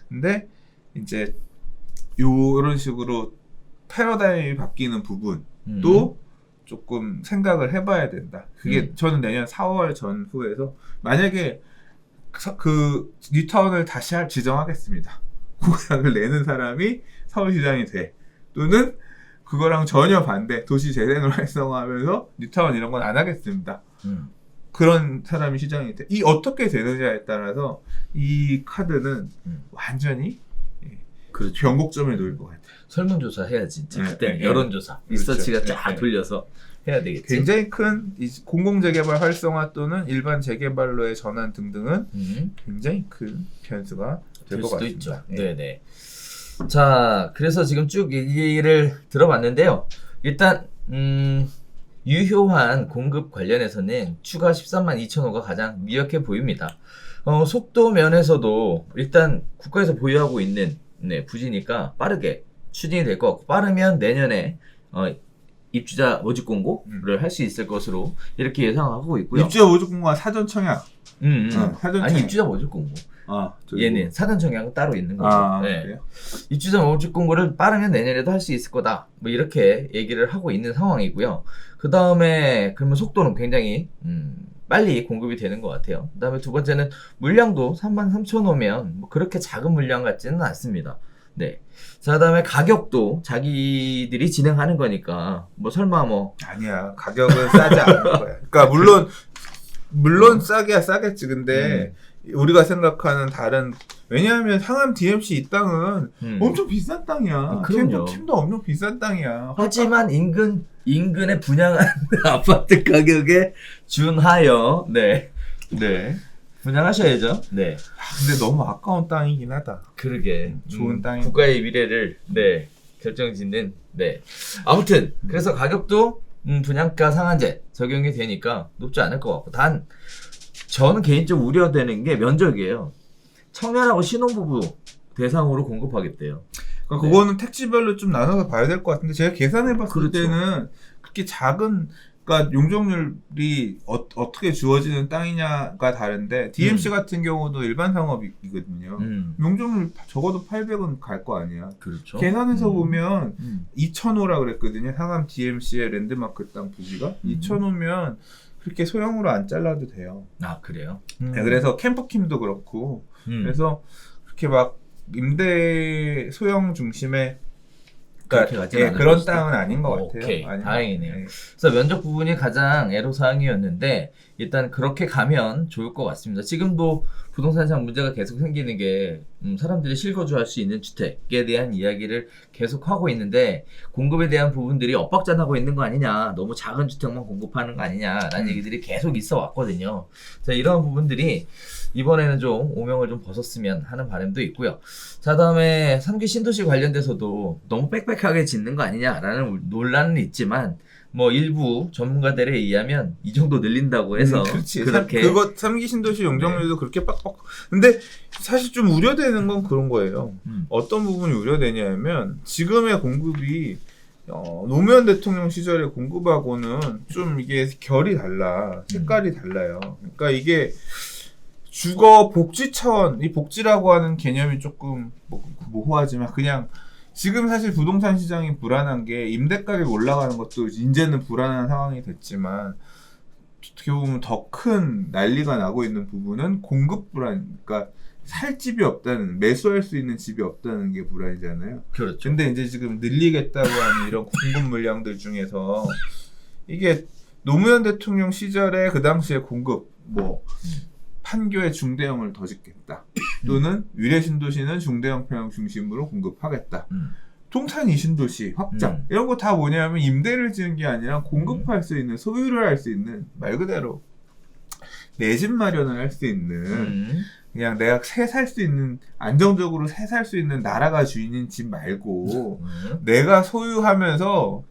근데 이제 요런 식으로 패러다임이 바뀌는 부분도 조금 생각을 해봐야 된다. 그게 저는 내년 4월 전후에서 만약에 그 뉴타운을 다시 지정하겠습니다. 공약을 내는 사람이 서울시장이 돼. 또는 그거랑 전혀 반대 도시 재생을 활성화하면서 뉴타운 이런 건 안 하겠습니다. 그런 사람이 시장이 돼. 이 어떻게 되느냐에 따라서 이 카드는 완전히 그렇죠. 변곡점에 놓일 것 같아요. 설문조사 해야지. 그때 여론조사, 리서치가 쫙 돌려서 해야 되겠지. 굉장히 큰 공공재개발 활성화 또는 일반 재개발로의 전환 등등은 굉장히 큰 변수가 될 것 수도 같습니다. 있죠. 네네. 자, 그래서 지금 쭉 얘기를 들어봤는데요. 일단 유효한 공급 관련해서는 추가 13만 2천 호가 가장 미약해 보입니다. 속도 면에서도 일단 국가에서 보유하고 있는 부지니까 빠르게 추진이 될 것 같고, 빠르면 내년에 입주자 모집 공고를 할 수 있을 것으로 이렇게 예상하고 있고요. 입주자 모집 공고가 사전 청약. 사전 아니 청약. 입주자 모집 공고. 저기 얘는 뭐. 사전 청약은 따로 있는 거죠. 그래요? 입주자 모집 공고를 빠르면 내년에도 할 수 있을 거다. 뭐 이렇게 얘기를 하고 있는 상황이고요. 그 다음에 그러면 속도는 굉장히 빨리 공급이 되는 것 같아요. 그 다음에 두 번째는 물량도 33,000호면 뭐 그렇게 작은 물량 같지는 않습니다. 네. 자, 그다음에 가격도 자기들이 진행하는 거니까 뭐 설마 뭐 아니야. 가격은 싸지 않을 거야. 그러니까 물론 싸게야 싸겠지. 근데 우리가 생각하는 다른, 왜냐하면 상암 DMC 이 땅은 엄청 비싼 땅이야. 그럼요. 캠도 엄청 비싼 땅이야. 하지만 인근에 분양한 아파트 가격에 준하여 분양하셔야죠. 네. 근데 너무 아까운 땅이긴 하다. 그러게. 좋은 땅이. 국가의 미래를 결정짓는. 아무튼 그래서 가격도 분양가 상한제 적용이 되니까 높지 않을 것 같고, 단 저는 개인적으로 우려되는 게 면적이에요. 청년하고 신혼부부 대상으로 공급하겠대요. 그러니까 그거는 택지별로 좀 나눠서 봐야 될 것 같은데, 제가 계산해봤을 그렇죠. 때는 그렇게 작은, 그러니까 용적률이 어떻게 주어지는 땅이냐가 다른데, DMC 같은 경우도 일반 상업이거든요. 용적률 적어도 800은 갈 거 아니야. 그렇죠. 계산해서 보면 2,000호라 그랬거든요. 상암 DMC의 랜드마크 땅 부지가 2,000호면 그렇게 소형으로 안 잘라도 돼요. 아, 그래요? 네, 그래서 캠프킴도 그렇고, 그래서 그렇게 막 임대 소형 중심의, 그러니까 그런 땅은 아닌 것 같아요. 오케이, 아닌 다행이네요. 것 같아요. 그래서 면적 부분이 가장 애로사항이었는데, 일단 그렇게 가면 좋을 것 같습니다. 지금도 부동산상 문제가 계속 생기는 게 사람들이 실거주할 수 있는 주택에 대한 이야기를 계속 하고 있는데, 공급에 대한 부분들이 엇박자나고 있는 거 아니냐, 너무 작은 주택만 공급하는 거 아니냐라는 얘기들이 계속 있어 왔거든요. 자, 이런 부분들이 이번에는 좀 오명을 좀 벗었으면 하는 바람도 있고요. 자, 다음에 3기 신도시 관련돼서도 너무 빽빽하게 짓는 거 아니냐라는 논란은 있지만, 뭐 일부 전문가들에 의하면 이 정도 늘린다고 해서 그렇지. 그렇게 그거 3기 신도시 용적률도 그렇게 빡빡. 근데 사실 좀 우려되는 건 그런 거예요. 어떤 부분이 우려되냐면, 지금의 공급이 노무현 대통령 시절에 공급하고는 좀 이게 결이 달라. 색깔이 달라요. 그러니까 이게 주거 복지 차원, 이 복지라고 하는 개념이 조금 모호하지만, 그냥 지금 사실 부동산 시장이 불안한 게, 임대 가격이 올라가는 것도 이제는 불안한 상황이 됐지만, 어떻게 보면 더 큰 난리가 나고 있는 부분은 공급 불안, 그러니까 살 집이 없다는, 매수할 수 있는 집이 없다는 게 불안이잖아요. 그렇죠. 근데 이제 지금 늘리겠다고 하는 이런 공급 물량들 중에서, 이게 노무현 대통령 시절에 그 당시에 공급, 판교에 중대형을 더 짓겠다. 또는 위례 신도시는 중대형 평형 중심으로 공급하겠다. 동탄 이신도시 확장. 이런 거 다 뭐냐면 임대를 지은 게 아니라 공급할 수 있는, 소유를 할 수 있는, 말 그대로 내 집 마련을 할 수 있는, 그냥 내가 새 살 수 있는, 안정적으로 새 살 수 있는 나라가 주인인 집 말고, 내가 소유하면서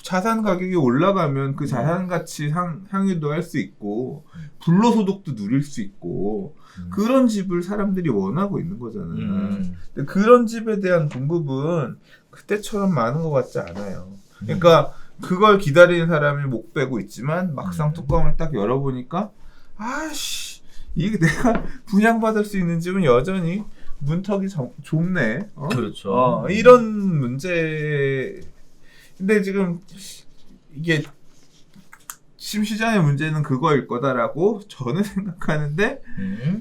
자산 가격이 올라가면 그 자산 가치 향유도 할 수 있고, 불로소득도 누릴 수 있고, 그런 집을 사람들이 원하고 있는 거잖아요. 근데 그런 집에 대한 공급은 그때처럼 많은 것 같지 않아요. 그러니까 그걸 기다리는 사람이 목 빼고 있지만, 막상 뚜껑을 딱 열어보니까, 아씨, 이게 내가 분양받을 수 있는 집은 여전히 문턱이 좁네. 그렇죠. 이런 문제. 근데 지금 이게 지금 시장의 문제는 그거일 거다라고 저는 생각하는데,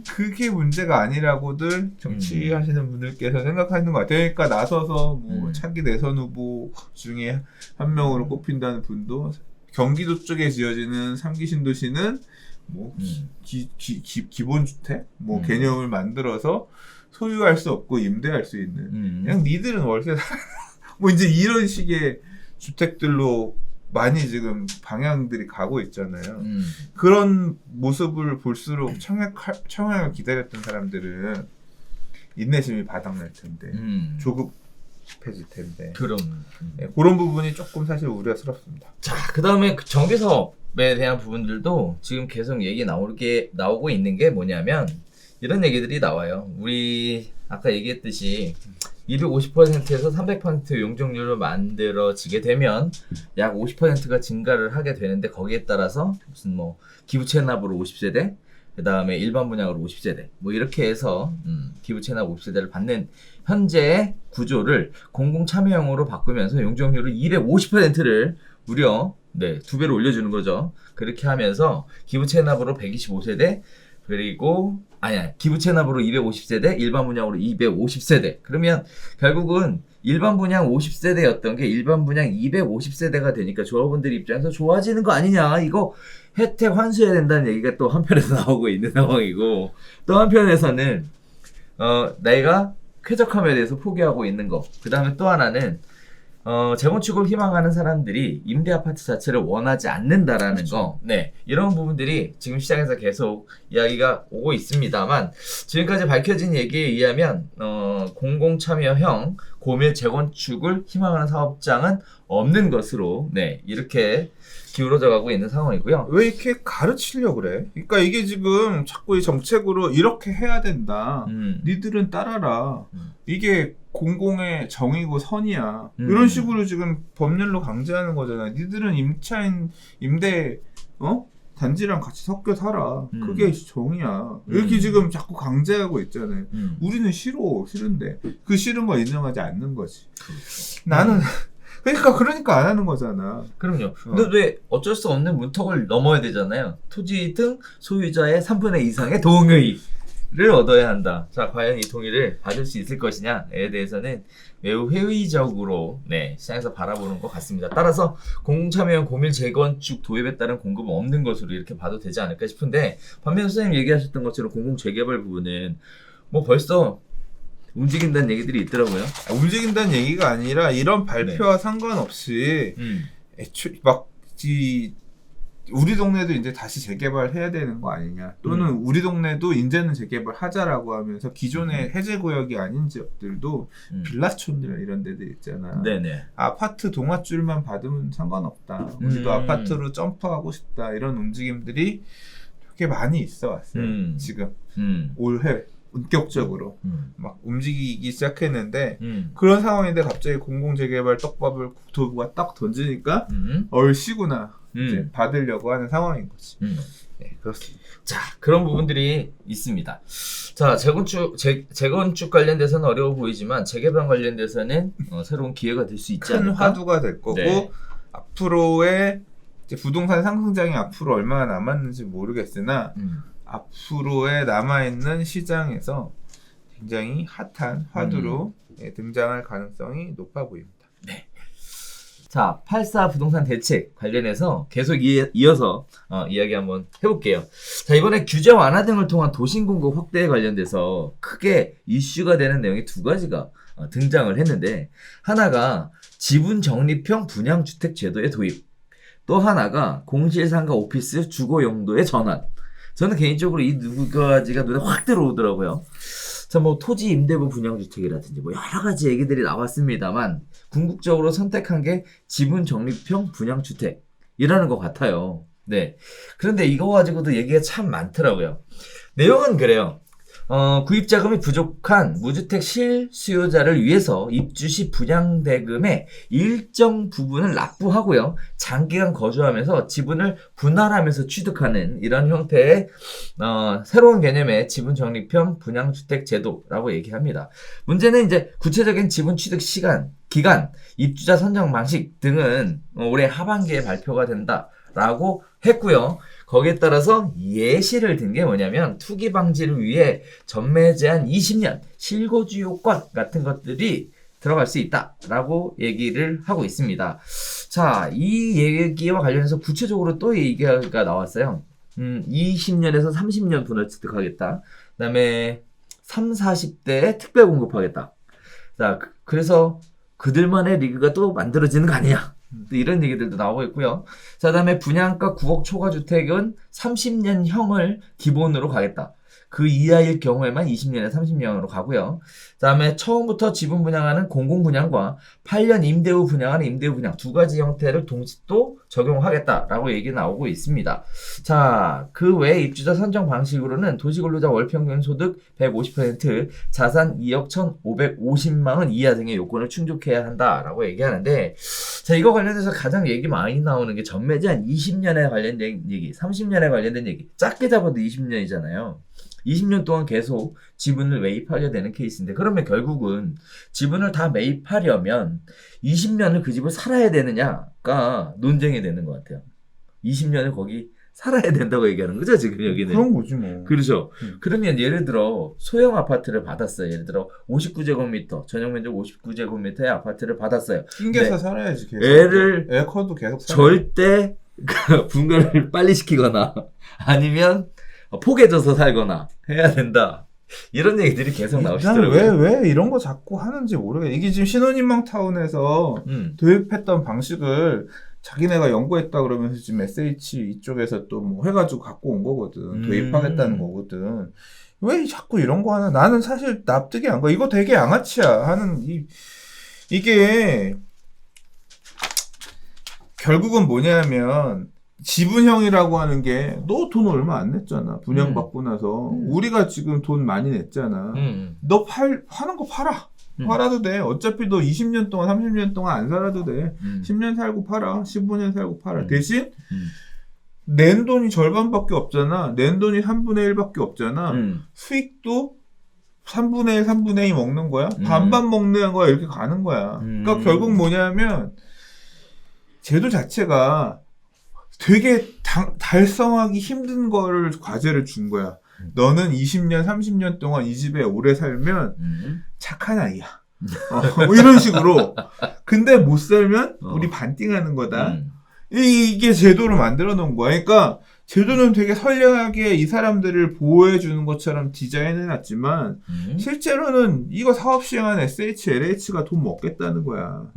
그게 문제가 아니라고들 정치하시는 분들께서 생각하는 것 같아요. 그러니까 나서서 차기 대선 후보 중에 한 명으로 꼽힌다는 분도, 경기도 쪽에 지어지는 3기 신도시는 기본 주택 개념을 만들어서 소유할 수 없고 임대할 수 있는, 그냥 니들은 월세 이제 이런 식의 주택들로 많이 지금 방향들이 가고 있잖아요. 그런 모습을 볼수록 청약을 기다렸던 사람들은 인내심이 바닥날 텐데, 조급해질 텐데. 그런 부분이 조금 사실 우려스럽습니다. 자, 그 다음에 정비사업에 대한 부분들도 지금 계속 얘기 나오고 있는 게 뭐냐면, 이런 얘기들이 나와요. 우리 아까 얘기했듯이 250%에서 300% 용적률로 만들어지게 되면 약 50%가 증가를 하게 되는데 거기에 따라서 무슨 뭐 기부 체납으로 50세대, 그 다음에 일반 분양으로 50세대, 뭐 이렇게 해서 기부 체납 50세대를 받는 현재의 구조를 공공 참여형으로 바꾸면서 용적률을 250%를 무려 2배로 올려주는 거죠. 그렇게 하면서 기부 체납으로 125세대, 그리고 기부 체납으로 250세대, 일반 분양으로 250세대. 그러면 결국은 일반 분양 50세대였던 게 일반 분양 250세대가 되니까 조합원들 입장에서 좋아지는 거 아니냐, 이거 혜택 환수해야 된다는 얘기가 또 한편에서 나오고 있는 상황이고, 또 한편에서는 내가 쾌적함에 대해서 포기하고 있는 거, 그 다음에 또 하나는 재건축을 희망하는 사람들이 임대 아파트 자체를 원하지 않는다라는 그렇죠. 거, 이런 부분들이 지금 시장에서 계속 이야기가 오고 있습니다만, 지금까지 밝혀진 얘기에 의하면 공공 참여형 고밀 재건축을 희망하는 사업장은 없는 것으로 이렇게 기울어져 가고 있는 상황이고요. 왜 이렇게 가르치려고 그래? 그러니까 이게 지금 자꾸 이 정책으로 이렇게 해야 된다. 니들은 따라라. 이게 공공의 정의고 선이야. 이런 식으로 지금 법률로 강제하는 거잖아. 니들은 임대 단지랑 같이 섞여 살아. 그게 정의야. 이렇게 지금 자꾸 강제하고 있잖아요. 우리는 싫은데 그 싫은 거 인정하지 않는 거지. 나는 그러니까 안 하는 거잖아. 그럼요. 근데 왜 어쩔 수 없는 문턱을 넘어야 되잖아요. 토지 등 소유자의 3분의 2 이상의 동의를 얻어야 한다. 자, 과연 이 동의를 받을 수 있을 것이냐에 대해서는 매우 회의적으로 시장에서 바라보는 것 같습니다. 따라서 공공참여형 고밀 재건축 도입에 따른 공급은 없는 것으로 이렇게 봐도 되지 않을까 싶은데, 반면 선생님 얘기하셨던 것처럼 공공재개발 부분은 뭐 벌써 움직인다는 얘기들이 있더라고요. 움직인다는 얘기가 아니라 이런 발표와 상관없이 애초에 우리 동네도 이제 다시 재개발해야 되는 거 아니냐, 또는 우리 동네도 이제는 재개발하자라고 하면서 기존의 해제 구역이 아닌 지역들도 빌라촌들 이런 데들 있잖아. 네네. 아파트 동아줄만 받으면 상관없다. 우리도 아파트로 점프하고 싶다. 이런 움직임들이 되게 많이 있어 왔어요. 지금 올해 본격적으로 막 움직이기 시작했는데, 그런 상황인데 갑자기 공공재개발 떡밥을 국토부가 딱 던지니까 얼씨구나 이제 받으려고 하는 상황인 거지. 네, 그렇습니다. 자, 그런 부분들이 있습니다. 자, 재건축 관련돼서는 어려워 보이지만 재개발 관련돼서는 새로운 기회가 될 수 있지 큰 않을까? 화두가 될 거고, 앞으로의 이제 부동산 상승장이 앞으로 얼마나 남았는지 모르겠으나 앞으로의 남아있는 시장에서 굉장히 핫한 화두로 등장할 가능성이 높아 보입니다. 네. 자, 84 부동산 대책 관련해서 계속 이어서 이야기 한번 해볼게요. 자, 이번에 규제 완화 등을 통한 도심 공급 확대에 관련돼서 크게 이슈가 되는 내용이 두 가지가 등장을 했는데, 하나가 지분 적립형 분양주택 제도의 도입, 또 하나가 공실상가 오피스 주거 용도의 전환. 저는 개인적으로 이 두 가지가 눈에 확 들어오더라고요. 자, 뭐 토지 임대부 분양주택이라든지 뭐 여러 가지 얘기들이 나왔습니다만, 궁극적으로 선택한 게 지분 적립형 분양주택이라는 것 같아요. 네. 그런데 이거 가지고도 얘기가 참 많더라고요. 내용은 그래요. 구입 자금이 부족한 무주택 실수요자를 위해서 입주 시 분양대금의 일정 부분을 납부하고요, 장기간 거주하면서 지분을 분할하면서 취득하는 이런 형태의 새로운 개념의 지분 적립형 분양주택 제도라고 얘기합니다. 문제는 이제 구체적인 지분 취득 시간, 기간, 입주자 선정 방식 등은 올해 하반기에 발표가 된다라고 했고요. 거기에 따라서 예시를 든 게 뭐냐면, 투기 방지를 위해 전매 제한 20년, 실거주 요건 같은 것들이 들어갈 수 있다라고 얘기를 하고 있습니다. 자, 이 얘기와 관련해서 구체적으로 또 얘기가 나왔어요. 20년에서 30년 분할 취득하겠다. 그 다음에 30, 40대에 특별 공급하겠다. 자, 그래서 그들만의 리그가 또 만들어지는 거 아니냐, 또 이런 얘기들도 나오고 있고요. 자, 그다음에 분양가 9억 초과 주택은 30년형을 기본으로 가겠다. 그 이하일 경우에만 20년에 30년으로 가고요. 그다음에 처음부터 지분 분양하는 공공 분양과 8년 임대 후 분양하는 임대 후 분양 두 가지 형태를 동시또 적용하겠다라고 얘기 나오고 있습니다. 자, 그 외에 입주자 선정 방식으로는 도시근로자 월평균 소득 150%, 자산 2억 1,550만 원 이하 등의 요건을 충족해야 한다라고 얘기하는데, 자, 이거 관련해서 가장 얘기 많이 나오는 게 전매제 한 20년에 관련된 얘기, 30년에 관련된 얘기. 작게 잡아도 20년이잖아요. 20년 동안 계속 지분을 매입하게 되는 케이스인데, 그러면 결국은 지분을 다 매입하려면 20년을 그 집을 살아야 되느냐가 논쟁이 되는 것 같아요. 20년을 거기 살아야 된다고 얘기하는 거죠, 지금 여기는. 그런 거지 뭐. 그렇죠. 그러면 예를 들어 소형 아파트를 받았어요. 예를 들어 59제곱미터, 전용 면적 59제곱미터의 아파트를 받았어요. 낑겨서 네. 살아야지 계속. 애를 에어컨도 계속 살아야 절대 분가를 빨리 시키거나 아니면 포개져서 살거나 해야 된다. 이런 얘기들이 계속 나오시더라고요. 왜 이런 거 자꾸 하는지 모르겠어요. 이게 지금 신혼인망 타운에서 도입했던 방식을 자기네가 연구했다 그러면서 지금 SH 이쪽에서 또 뭐 해가지고 갖고 온 거거든. 도입하겠다는 거거든. 왜 자꾸 이런 거 하나? 나는 사실 납득이 안 가. 이거 되게 양아치야. 하는 이게 결국은 뭐냐면 지분형이라고 하는 게 너 돈 얼마 안 냈잖아. 분양받고 나서. 우리가 지금 돈 많이 냈잖아. 너 파는 거 팔아. 팔아도 돼. 어차피 너 20년 동안 30년 동안 안 살아도 돼. 10년 살고 팔아. 15년 살고 팔아. 대신 낸 돈이 절반밖에 없잖아. 낸 돈이 3분의 1밖에 없잖아. 수익도 3분의 1, 3분의 2 먹는 거야. 반반 먹는 거야. 이렇게 가는 거야. 그러니까 결국 뭐냐면 제도 자체가 되게 달성하기 힘든 거를 과제를 준 거야. 너는 20년, 30년 동안 이 집에 오래 살면 착한 아이야. 뭐 이런 식으로. 근데 못 살면 우리 반띵하는 거다. 이게 제도를 만들어 놓은 거야. 그러니까 제도는 되게 선량하게 이 사람들을 보호해 주는 것처럼 디자인해 놨지만 실제로는 이거 사업 시행한 SH, LH가 돈 먹겠다는 거야.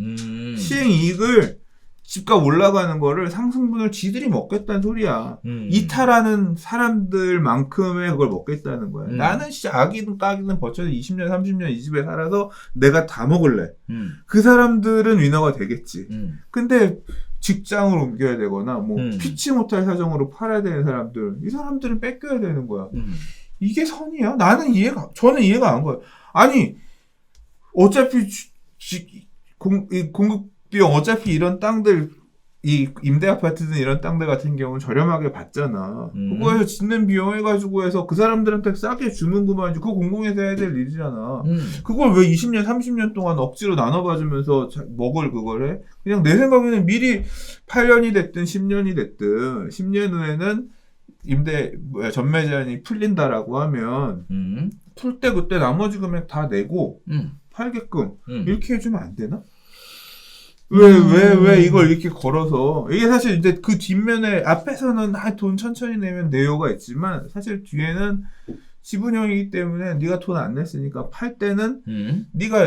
시행 이익을 집값 올라가는 거를 상승분을 지들이 먹겠다는 소리야. 이탈하는 사람들만큼의 그걸 먹겠다는 거야. 나는 진짜 악이든 까기든 버텨서 20년, 30년 이 집에 살아서 내가 다 먹을래. 그 사람들은 위너가 되겠지. 근데 직장을 옮겨야 되거나 뭐 피치 못할 사정으로 팔아야 되는 사람들, 이 사람들은 뺏겨야 되는 거야. 이게 선이야? 저는 이해가 안 가요. 아니 어차피 공급 비용 어차피 이런 땅들 이 임대 아파트든 이런 땅들 같은 경우는 저렴하게 받잖아. 그거에서 짓는 비용 해가지고 해서 그 사람들한테 싸게 주는 것만이지 그거 공공에서 해야 될 일이잖아. 그걸 왜 20년 30년 동안 억지로 나눠봐주면서 먹을 그걸 해? 그냥 내 생각에는 미리 8년이 됐든 10년이 됐든 10년 후에는 전매 제한이 풀린다라고 하면 풀 때 그때 나머지 금액 다 내고 팔게끔 이렇게 해주면 안 되나? 왜 이걸 이렇게 걸어서, 이게 사실 이제 그 뒷면에, 앞에서는 돈 천천히 내면 내요가 있지만, 사실 뒤에는 지분형이기 때문에 네가 돈 안 냈으니까 팔 때는,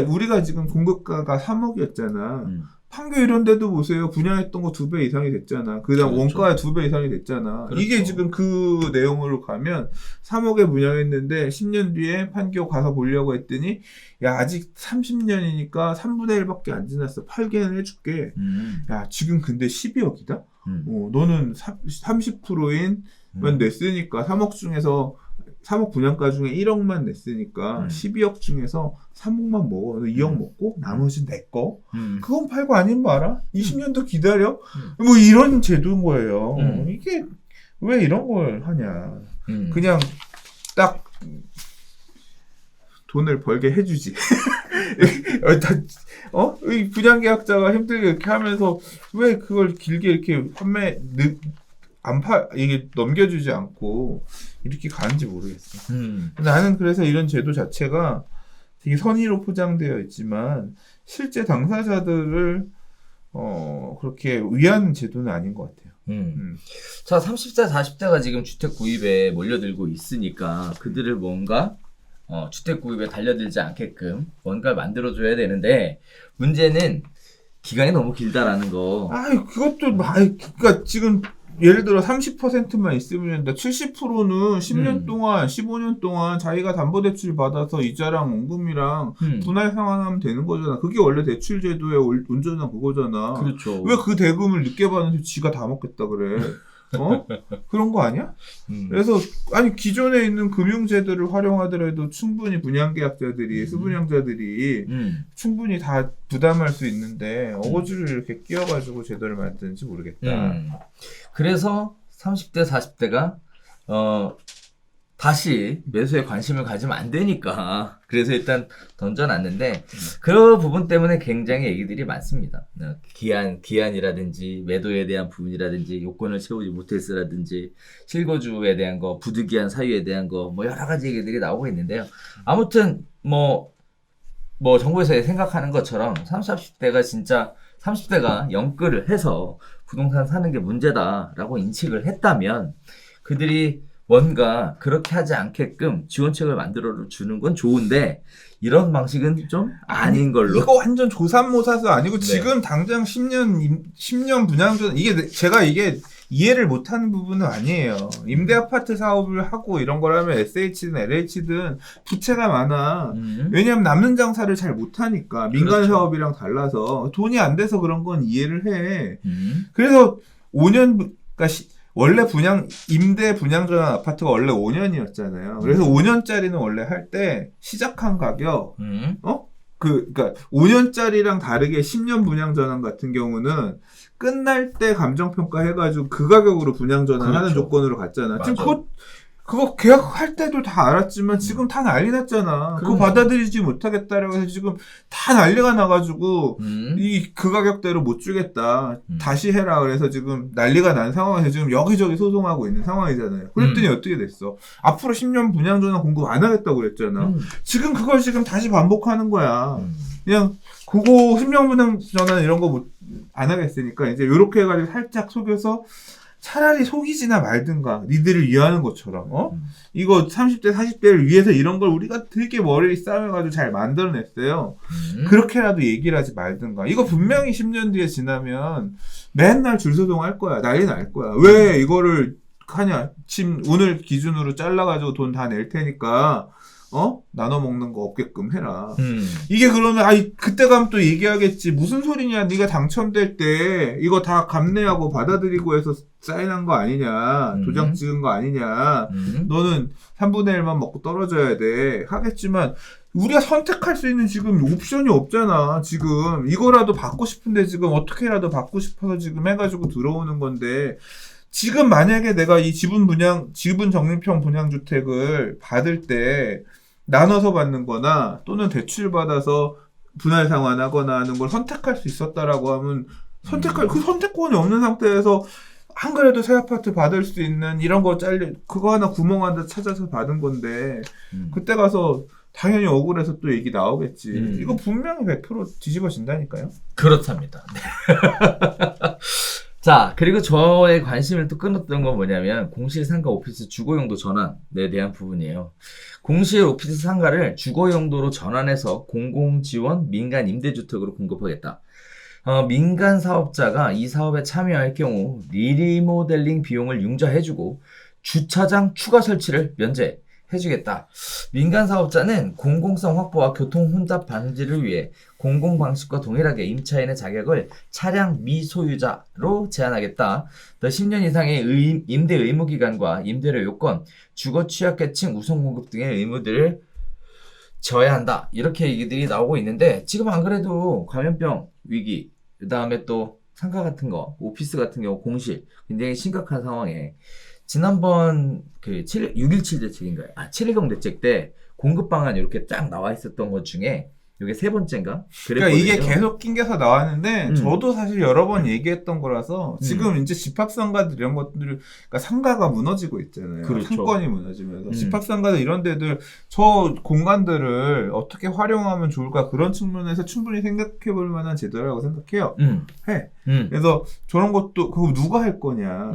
우리가 지금 공급가가 3억이었잖아. 판교 이런 데도 보세요. 분양했던 거 2배 이상이 됐잖아. 그 다음 그렇죠. 원가에 2배 이상이 됐잖아. 그렇죠. 이게 지금 그 내용으로 가면 3억에 분양했는데 10년 뒤에 판교 가서 보려고 했더니 야 아직 30년이니까 3분의 1밖에 안 지났어. 8개는 해줄게. 야 지금 근데 12억이다? 너는 30%인 만 냈으니까 3억 중에서 3억 분양가 중에 1억만 냈으니까 12억 중에서 3억만 먹어. 너 2억 먹고 나머지는 내 거. 그건 팔고 아니면 말아. 20년도 기다려. 뭐 이런 제도인 거예요. 이게 왜 이런 걸 하냐. 그냥 딱 돈을 벌게 해주지. 이 분양계약자가 힘들게 이렇게 하면서 왜 그걸 길게 이렇게 이게 넘겨주지 않고 이렇게 가는지 모르겠어. 나는 그래서 이런 제도 자체가 되게 선의로 포장되어 있지만 실제 당사자들을 그렇게 위하는 제도는 아닌 것 같아요. 자, 30대, 40대가 지금 주택 구입에 몰려들고 있으니까 그들을 뭔가 주택 구입에 달려들지 않게끔 뭔가를 만들어줘야 되는데 문제는 기간이 너무 길다라는 거. 그것도 그러니까 지금 예를 들어 30%만 있으면 된다. 70%는 10년 동안, 15년 동안 자기가 담보대출 받아서 이자랑 원금이랑 분할 상환하면 되는 거잖아. 그게 원래 대출제도의 온전한 그거잖아. 그렇죠. 왜 그 대금을 늦게 받는데 지가 다 먹겠다 그래? 그런 거 아니야? 그래서 아니 기존에 있는 금융제도를 활용하더라도 충분히 분양계약자들이 수분양자들이 충분히 다 부담할 수 있는데 어거지를 이렇게 끼워가지고 제도를 만드는지 모르겠다. 그래서 30대 40대가 다시 매수에 관심을 가지면 안 되니까 그래서 일단 던져놨는데 그 부분 때문에 굉장히 얘기들이 많습니다. 기한이라든지 매도에 대한 부분이라든지 요건을 채우지 못했으라든지 실거주에 대한 거, 부득이한 사유에 대한 거 뭐 여러 가지 얘기들이 나오고 있는데요. 아무튼 뭐 정부에서 생각하는 것처럼 30, 40대가 진짜 30대가 영끌을 해서 부동산 사는 게 문제다라고 인식을 했다면 그들이 뭔가 그렇게 하지 않게끔 지원책을 만들어 주는 건 좋은데 이런 방식은 좀 아닌 걸로. 이거 완전 조삼모사도 아니고 지금 당장 10년 분양전 제가 이게 이해를 못하는 부분은 아니에요. 임대 아파트 사업을 하고 이런 걸 하면 SH든 LH든 부채가 많아. 왜냐하면 남는 장사를 잘 못하니까 민간 그렇죠. 사업이랑 달라서 돈이 안 돼서 그런 건 이해를 해. 그래서 5년 그러니까 원래 임대 분양전환 아파트가 원래 5년이었잖아요. 그래서 5년짜리는 원래 할 때 시작한 가격, 그러니까 5년짜리랑 다르게 10년 분양전환 같은 경우는 끝날 때 감정평가 해가지고 그 가격으로 분양전환하는 그렇죠. 조건으로 갔잖아. 맞아. 지금 그거 계약할 때도 다 알았지만 지금 다 난리 났잖아. 그거 받아들이지 못하겠다라고 해서 지금 다 난리가 나가지고 그 가격대로 못 주겠다. 다시 해라. 그래서 지금 난리가 난 상황에서 지금 여기저기 소송하고 있는 상황이잖아요. 그랬더니 어떻게 됐어? 앞으로 10년 분양전환 공급 안 하겠다고 그랬잖아. 지금 그걸 지금 다시 반복하는 거야. 그냥 그거 10년 분양전환 이런 거 안 하겠으니까 이제 요렇게 해가지고 살짝 속여서 차라리 속이지나 말든가 니들을 위하는 것처럼 이거 30대 40대를 위해서 이런 걸 우리가 되게 머리를 싸매가지고 잘 만들어냈어요. 그렇게라도 얘기를 하지 말든가. 이거 분명히 10년 뒤에 지나면 맨날 줄소송 할 거야. 난리 날 거야. 왜 이거를 하냐. 지금 오늘 기준으로 잘라가지고 돈 다 낼 테니까 나눠 먹는 거 없게끔 해라. 이게 그러면 그때 가면 또 얘기하겠지. 무슨 소리냐. 네가 당첨될 때 이거 다 감내하고 받아들이고 해서 사인한 거 아니냐. 도장 찍은 거 아니냐. 너는 3분의 1만 먹고 떨어져야 돼. 하겠지만 우리가 선택할 수 있는 지금 옵션이 없잖아. 지금 이거라도 받고 싶은데 지금 어떻게라도 받고 싶어서 지금 해가지고 들어오는 건데 지금 만약에 내가 이 지분 적립형 분양주택을 받을 때 나눠서 받는 거나 또는 대출 받아서 분할 상환하거나 하는 걸 선택할 수 있었다라고 하면 그 선택권이 없는 상태에서 안 그래도 새 아파트 받을 수 있는 이런 거 그거 하나 구멍 하나 찾아서 받은 건데 그때 가서 당연히 억울해서 또 얘기 나오겠지. 이거 분명히 100% 뒤집어진다니까요. 그렇답니다. 자, 그리고 저의 관심을 또 끊었던 건 뭐냐면 공실 상가 오피스 주거용도 전환에 대한 부분이에요. 공실 오피스 상가를 주거용도로 전환해서 공공지원 민간 임대주택으로 공급하겠다. 민간 사업자가 이 사업에 참여할 경우 리모델링 비용을 융자해주고 주차장 추가 설치를 면제해주겠다. 민간 사업자는 공공성 확보와 교통 혼잡 방지를 위해 공공 방식과 동일하게 임차인의 자격을 차량 미소유자로 제한하겠다. 또 10년 이상의 임대 의무 기간과 임대료 요건, 주거 취약계층 우선 공급 등의 의무들을 져야 한다. 이렇게 얘기들이 나오고 있는데 지금 안 그래도 감염병 위기, 그 다음에 또 상가 같은 거, 오피스 같은 경우 공실 굉장히 심각한 상황에 지난번 6.17 대책인가요? 7.10 대책 때 공급 방안 이렇게 쫙 나와 있었던 것 중에 이게 세 번째인가? 그러니까 이게 계속 낑겨서 나왔는데 저도 사실 여러 번 얘기했던 거라서 지금 이제 집합상가들 이런 것들 그러니까 상가가 무너지고 있잖아요. 그렇죠. 상권이 무너지면서 집합상가들 이런 데들 저 공간들을 어떻게 활용하면 좋을까 그런 측면에서 충분히 생각해 볼 만한 제도라고 생각해요. 해. 그래서 저런 것도 그거 누가 할 거냐,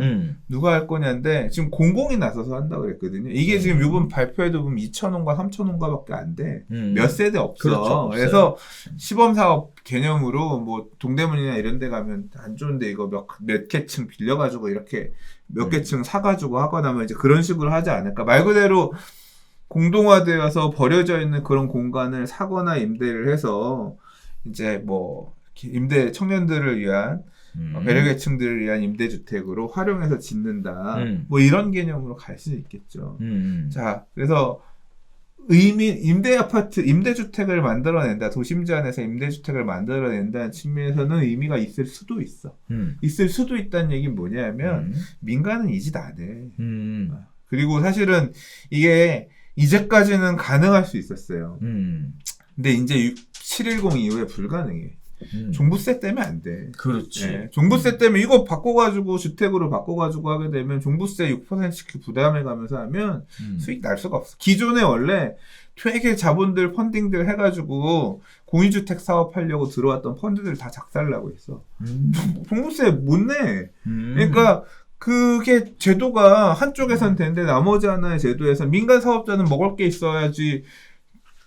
누가 할 거냐인데 지금 공공이 나서서 한다고 그랬거든요. 이게 지금 이번 발표에도 보면 2,000원과 3,000원가밖에 안 돼. 몇 세대 없어. 그렇죠, 그래서 시범 사업 개념으로 뭐 동대문이나 이런 데 가면 안 좋은데 이거 몇 개층 빌려가지고 이렇게 몇 개층 사가지고 하거나 하면 이제 그런 식으로 하지 않을까. 말 그대로 공동화되어서 버려져 있는 그런 공간을 사거나 임대를 해서 이제 뭐 임대 청년들을 위한 배려계층들을 위한 임대주택으로 활용해서 짓는다. 뭐 이런 개념으로 갈 수 있겠죠. 자, 그래서 임대주택을 만들어낸다. 도심지 안에서 임대주택을 만들어낸다는 측면에서는 의미가 있을 수도 있어. 있을 수도 있다는 얘기는 뭐냐면 민간은 이 짓 안 해. 그리고 사실은 이게 이제까지는 가능할 수 있었어요. 근데 이제 710 이후에 불가능해. 종부세 때문에 안 돼. 그렇지. 네, 종부세 때문에 이거 바꿔가지고 주택으로 바꿔가지고 하게 되면 종부세 6%씩 부담해가면서 하면 수익 날 수가 없어. 기존에 원래 되게 자본들 펀딩들 해가지고 공유주택 사업하려고 들어왔던 펀드들 다 작살나고 있어. 종부세 못 내. 그러니까 그게 제도가 한쪽에선 되는데 나머지 하나의 제도에서 민간 사업자는 먹을 게 있어야지,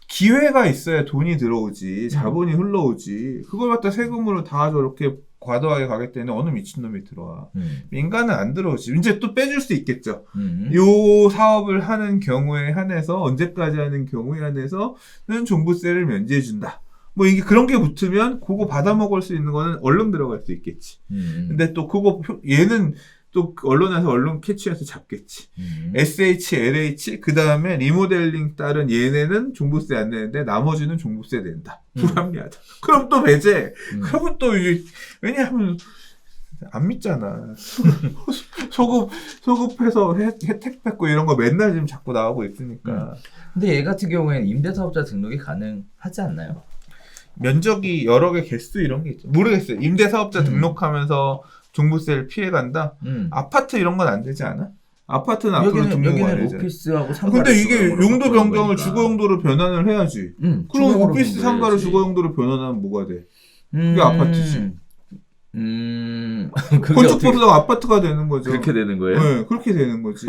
기회가 있어야 돈이 들어오지, 자본이 흘러오지. 그걸 갖다 세금으로 다 저렇게 과도하게 가기 때문에 어느 미친놈이 들어와. 민간은 안 들어오지. 이제 또 빼줄 수 있겠죠. 요 사업을 하는 경우에 한해서, 언제까지 하는 경우에 한해서는 종부세를 면제해준다. 뭐 이게 그런 게 붙으면 그거 받아먹을 수 있는 거는 얼른 들어갈 수 있겠지. 근데 또 그거 얘는 또 언론에서 얼른 캐치해서 잡겠지. SH, LH, 그 다음에 리모델링 따른 얘네는 종부세 안 내는데 나머지는 종부세 낸다. 불합리하다. 그럼 또 배제. 그러면 또 왜냐하면 안 믿잖아. 소급해서 혜택 받고 이런 거 맨날 지금 자꾸 나오고 있으니까. 근데 얘 같은 경우에는 임대사업자 등록이 가능하지 않나요? 면적이 여러 개 개수 이런 게 있죠. 모르겠어요. 임대사업자 등록하면서 종부세를 피해간다? 아파트 이런 건 안 되지 않아? 아파트는 앞으로 등록을 해야 되잖아. 오피스하고 근데 이게 용도 변경을 주거용도로 변환을 해야지. 그럼 오피스 상가를 주거용도로 변환하면 뭐가 돼? 그게 아파트지. 건축법상 아파트가 되는 거죠. 그렇게 되는 거예요? 네, 그렇게 되는 거지.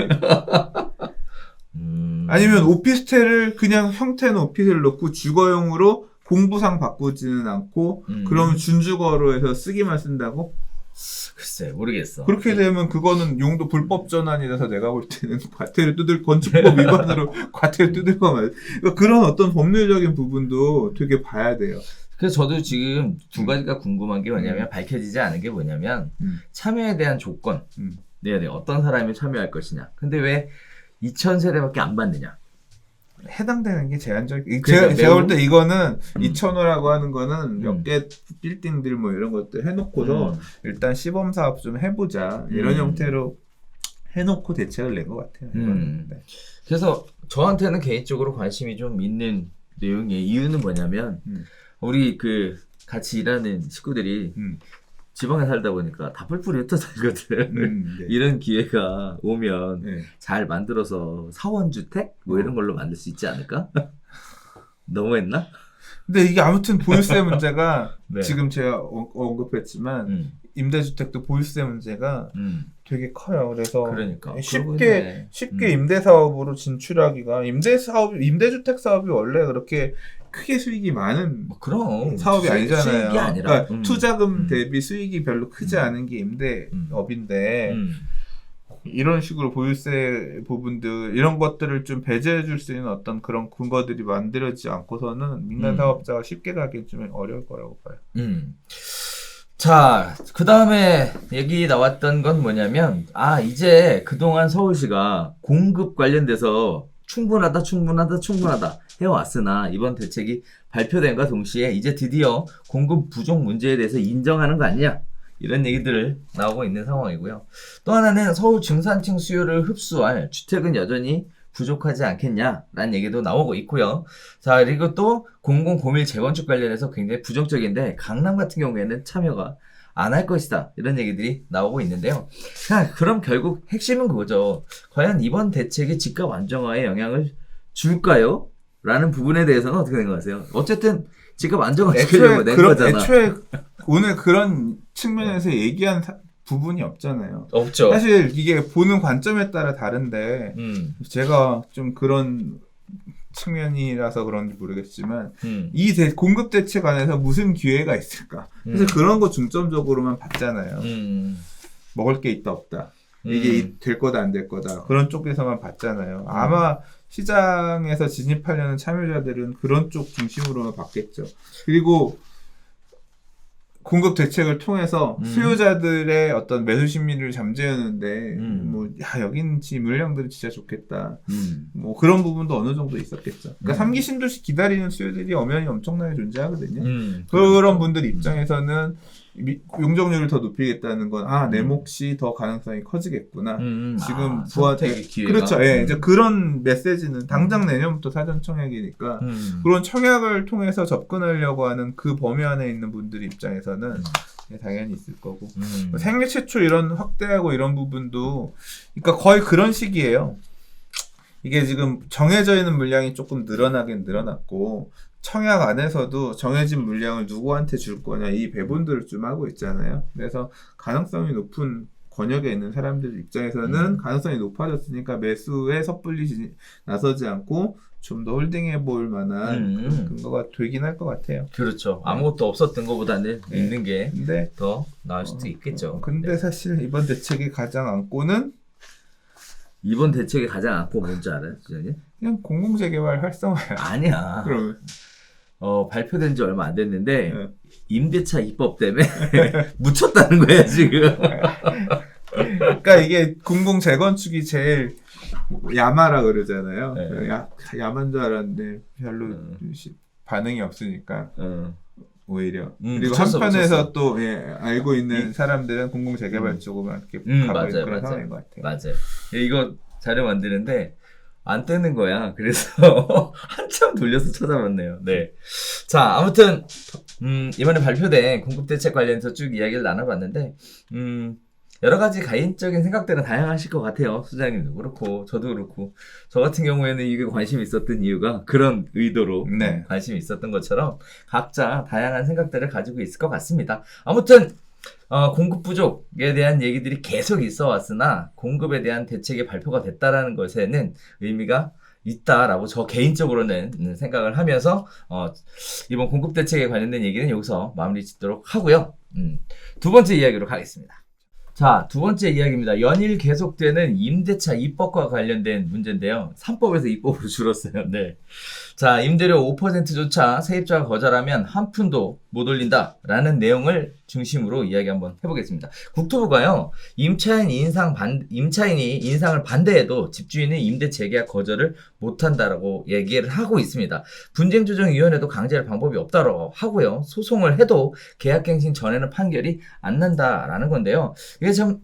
아니면 오피스텔을 그냥 형태는 오피스텔을 넣고 주거용으로 공부상 바꾸지는 않고 그러면 준주거로 해서 쓰기만 쓴다고? 글쎄 모르겠어. 그렇게 되면 그거는 용도 불법 전환이라서 내가 볼 때는 과태료 건축법 위반으로 과태료 뜯을거 말. 그러니까 그런 어떤 법률적인 부분도 되게 봐야 돼요. 그래서 저도 지금 두 가지가 궁금한 게 뭐냐면 밝혀지지 않은 게 뭐냐면 참여에 대한 조건. 네, 어떤 사람이 참여할 것이냐. 근데 왜 2,000세대밖에 안 받느냐. 해당되는 게 제한적이고 제가 볼 때 이거는 2,000호라고 하는 거는 몇 개 빌딩들 뭐 이런 것들 해놓고서 일단 시범 사업 좀 해보자 이런 형태로 해놓고 대책을 낸 것 같아요. 네. 그래서 저한테는 개인적으로 관심이 좀 있는 내용의 이유는 뭐냐면 우리 그 같이 일하는 식구들이 지방에 살다 보니까 다 뿔뿔이 흩어져거든. 네. 이런 기회가 오면 잘 만들어서 사원주택 뭐 이런 걸로 만들 수 있지 않을까? 너무했나? 근데 이게 아무튼 보유세 문제가 지금 제가 언급했지만 임대주택도 보유세 문제가 되게 커요. 그래서 그러니까. 쉽게 임대사업으로 진출하기가 임대주택 사업이 원래 그렇게 크게 수익이 많은 그럼 사업이 아니잖아요. 수익이 아니라 그러니까 투자금 대비 수익이 별로 크지 않은 게 임대업인데 이런 식으로 보유세 부분들 이런 것들을 좀 배제해 줄 수 있는 어떤 그런 근거들이 만들어지지 않고서는 민간 사업자가 쉽게 가긴 좀 어려울 거라고 봐요. 자, 그 다음에 얘기 나왔던 건 뭐냐면 이제 그동안 서울시가 공급 관련돼서 충분하다 해왔으나 이번 대책이 발표된과 동시에 이제 드디어 공급 부족 문제에 대해서 인정하는 거 아니냐 이런 얘기들을 나오고 있는 상황이고요. 또 하나는 서울 중산층 수요를 흡수할 주택은 여전히 부족하지 않겠냐라는 얘기도 나오고 있고요. 자, 그리고 또 공공고밀 재건축 관련해서 굉장히 부정적인데 강남 같은 경우에는 참여가 안 할 것이다 이런 얘기들이 나오고 있는데요. 자, 그럼 결국 핵심은 그거죠. 과연 이번 대책이 집값 안정화에 영향을 줄까요? 라는 부분에 대해서는 어떻게 생각하세요? 어쨌든 집값 안정화 시키려고 낸 거잖아. 애초에 오늘 그런 측면에서 얘기한 부분이 없잖아요. 없죠. 사실 이게 보는 관점에 따라 다른데 제가 좀 그런 측면이라서 그런지 모르겠지만 이 공급 대책 안에서 무슨 기회가 있을까? 그래서 그런 거 중점적으로만 봤잖아요. 먹을 게 있다 없다. 이게 될 거다 안 될 거다. 그런 쪽에서만 봤잖아요. 아마 시장에서 진입하려는 참여자들은 그런 쪽 중심으로만 봤겠죠. 그리고 공급 대책을 통해서 수요자들의 어떤 매수 심리를 잠재우는데 뭐 여긴 물량들이 진짜 좋겠다. 뭐 그런 부분도 어느 정도 있었겠죠. 그러니까 3기 신도시 기다리는 수요들이 엄연히 엄청나게 존재하거든요. 그런 분들 입장에서는 용적률을 더 높이겠다는 건 내 몫이 더 가능성이 커지겠구나. 지금 선택의 기회가. 그렇죠. 예, 이제 그런 메시지는 당장 내년부터 사전 청약이니까 그런 청약을 통해서 접근하려고 하는 그 범위 안에 있는 분들 입장에서는 당연히 있을 거고 생애 최초 이런 확대하고 이런 부분도 그러니까 거의 그런 시기예요. 이게 지금 정해져 있는 물량이 조금 늘어나긴 늘어났고 청약 안에서도 정해진 물량을 누구한테 줄 거냐 이 배분들을 좀 하고 있잖아요. 그래서 가능성이 높은 권역에 있는 사람들 입장에서는 가능성이 높아졌으니까 매수에 섭불리 나서지 않고 좀 더 홀딩해 볼 만한 근거가 되긴 할 것 같아요. 그렇죠. 아무것도 없었던 것보다는 있는 게 더 나을 수도 있겠죠. 근데 사실 이번 대책이 가장 안고는 이번 대책이 가장 안고 뭔지 알아요, 수장님? 그냥 공공재개발 활성화야. 아니야. 그러면 발표된 지 얼마 안 됐는데 임대차 입법 때문에 묻혔다는 거야 지금. 그러니까 이게 공공 재건축이 제일 야마라 그러잖아요. 야만 줄 알았는데 별로 반응이 없으니까 오히려 그리고 한편에서 또 알고 있는 사람들은 공공 재개발 쪽으로만 이렇게 가고 있는 그런 상황인 것 같아요. 맞아요. 이거 자료 만드는데 안 뜨는 거야. 그래서 한참 돌려서 찾아봤네요. 네. 자, 아무튼 이번에 발표된 공급대책 관련해서 쭉 이야기를 나눠봤는데 여러 가지 개인적인 생각들은 다양하실 것 같아요. 수장님도 그렇고 저도 그렇고 저 같은 경우에는 이게 관심이 있었던 이유가 그런 의도로 관심이 있었던 것처럼 각자 다양한 생각들을 가지고 있을 것 같습니다. 아무튼 공급 부족에 대한 얘기들이 계속 있어 왔으나 공급에 대한 대책이 발표가 됐다라는 것에는 의미가 있다라고 저 개인적으로는 생각을 하면서 이번 공급 대책에 관련된 얘기는 여기서 마무리 짓도록 하고요. 두 번째 이야기로 가겠습니다. 자, 두 번째 이야기입니다. 연일 계속되는 임대차 입법과 관련된 문제인데요. 3법에서 2법으로 줄었어요. 네. 자, 임대료 5%조차 세입자가 거절하면 한 푼도 못 올린다라는 내용을 중심으로 이야기 한번 해보겠습니다. 국토부가요, 임차인이 인상을 반대해도 집주인은 임대 재계약 거절을 못한다라고 얘기를 하고 있습니다. 분쟁조정위원회도 강제할 방법이 없다고 하고요. 소송을 해도 계약갱신 전에는 판결이 안 난다라는 건데요. 이게 참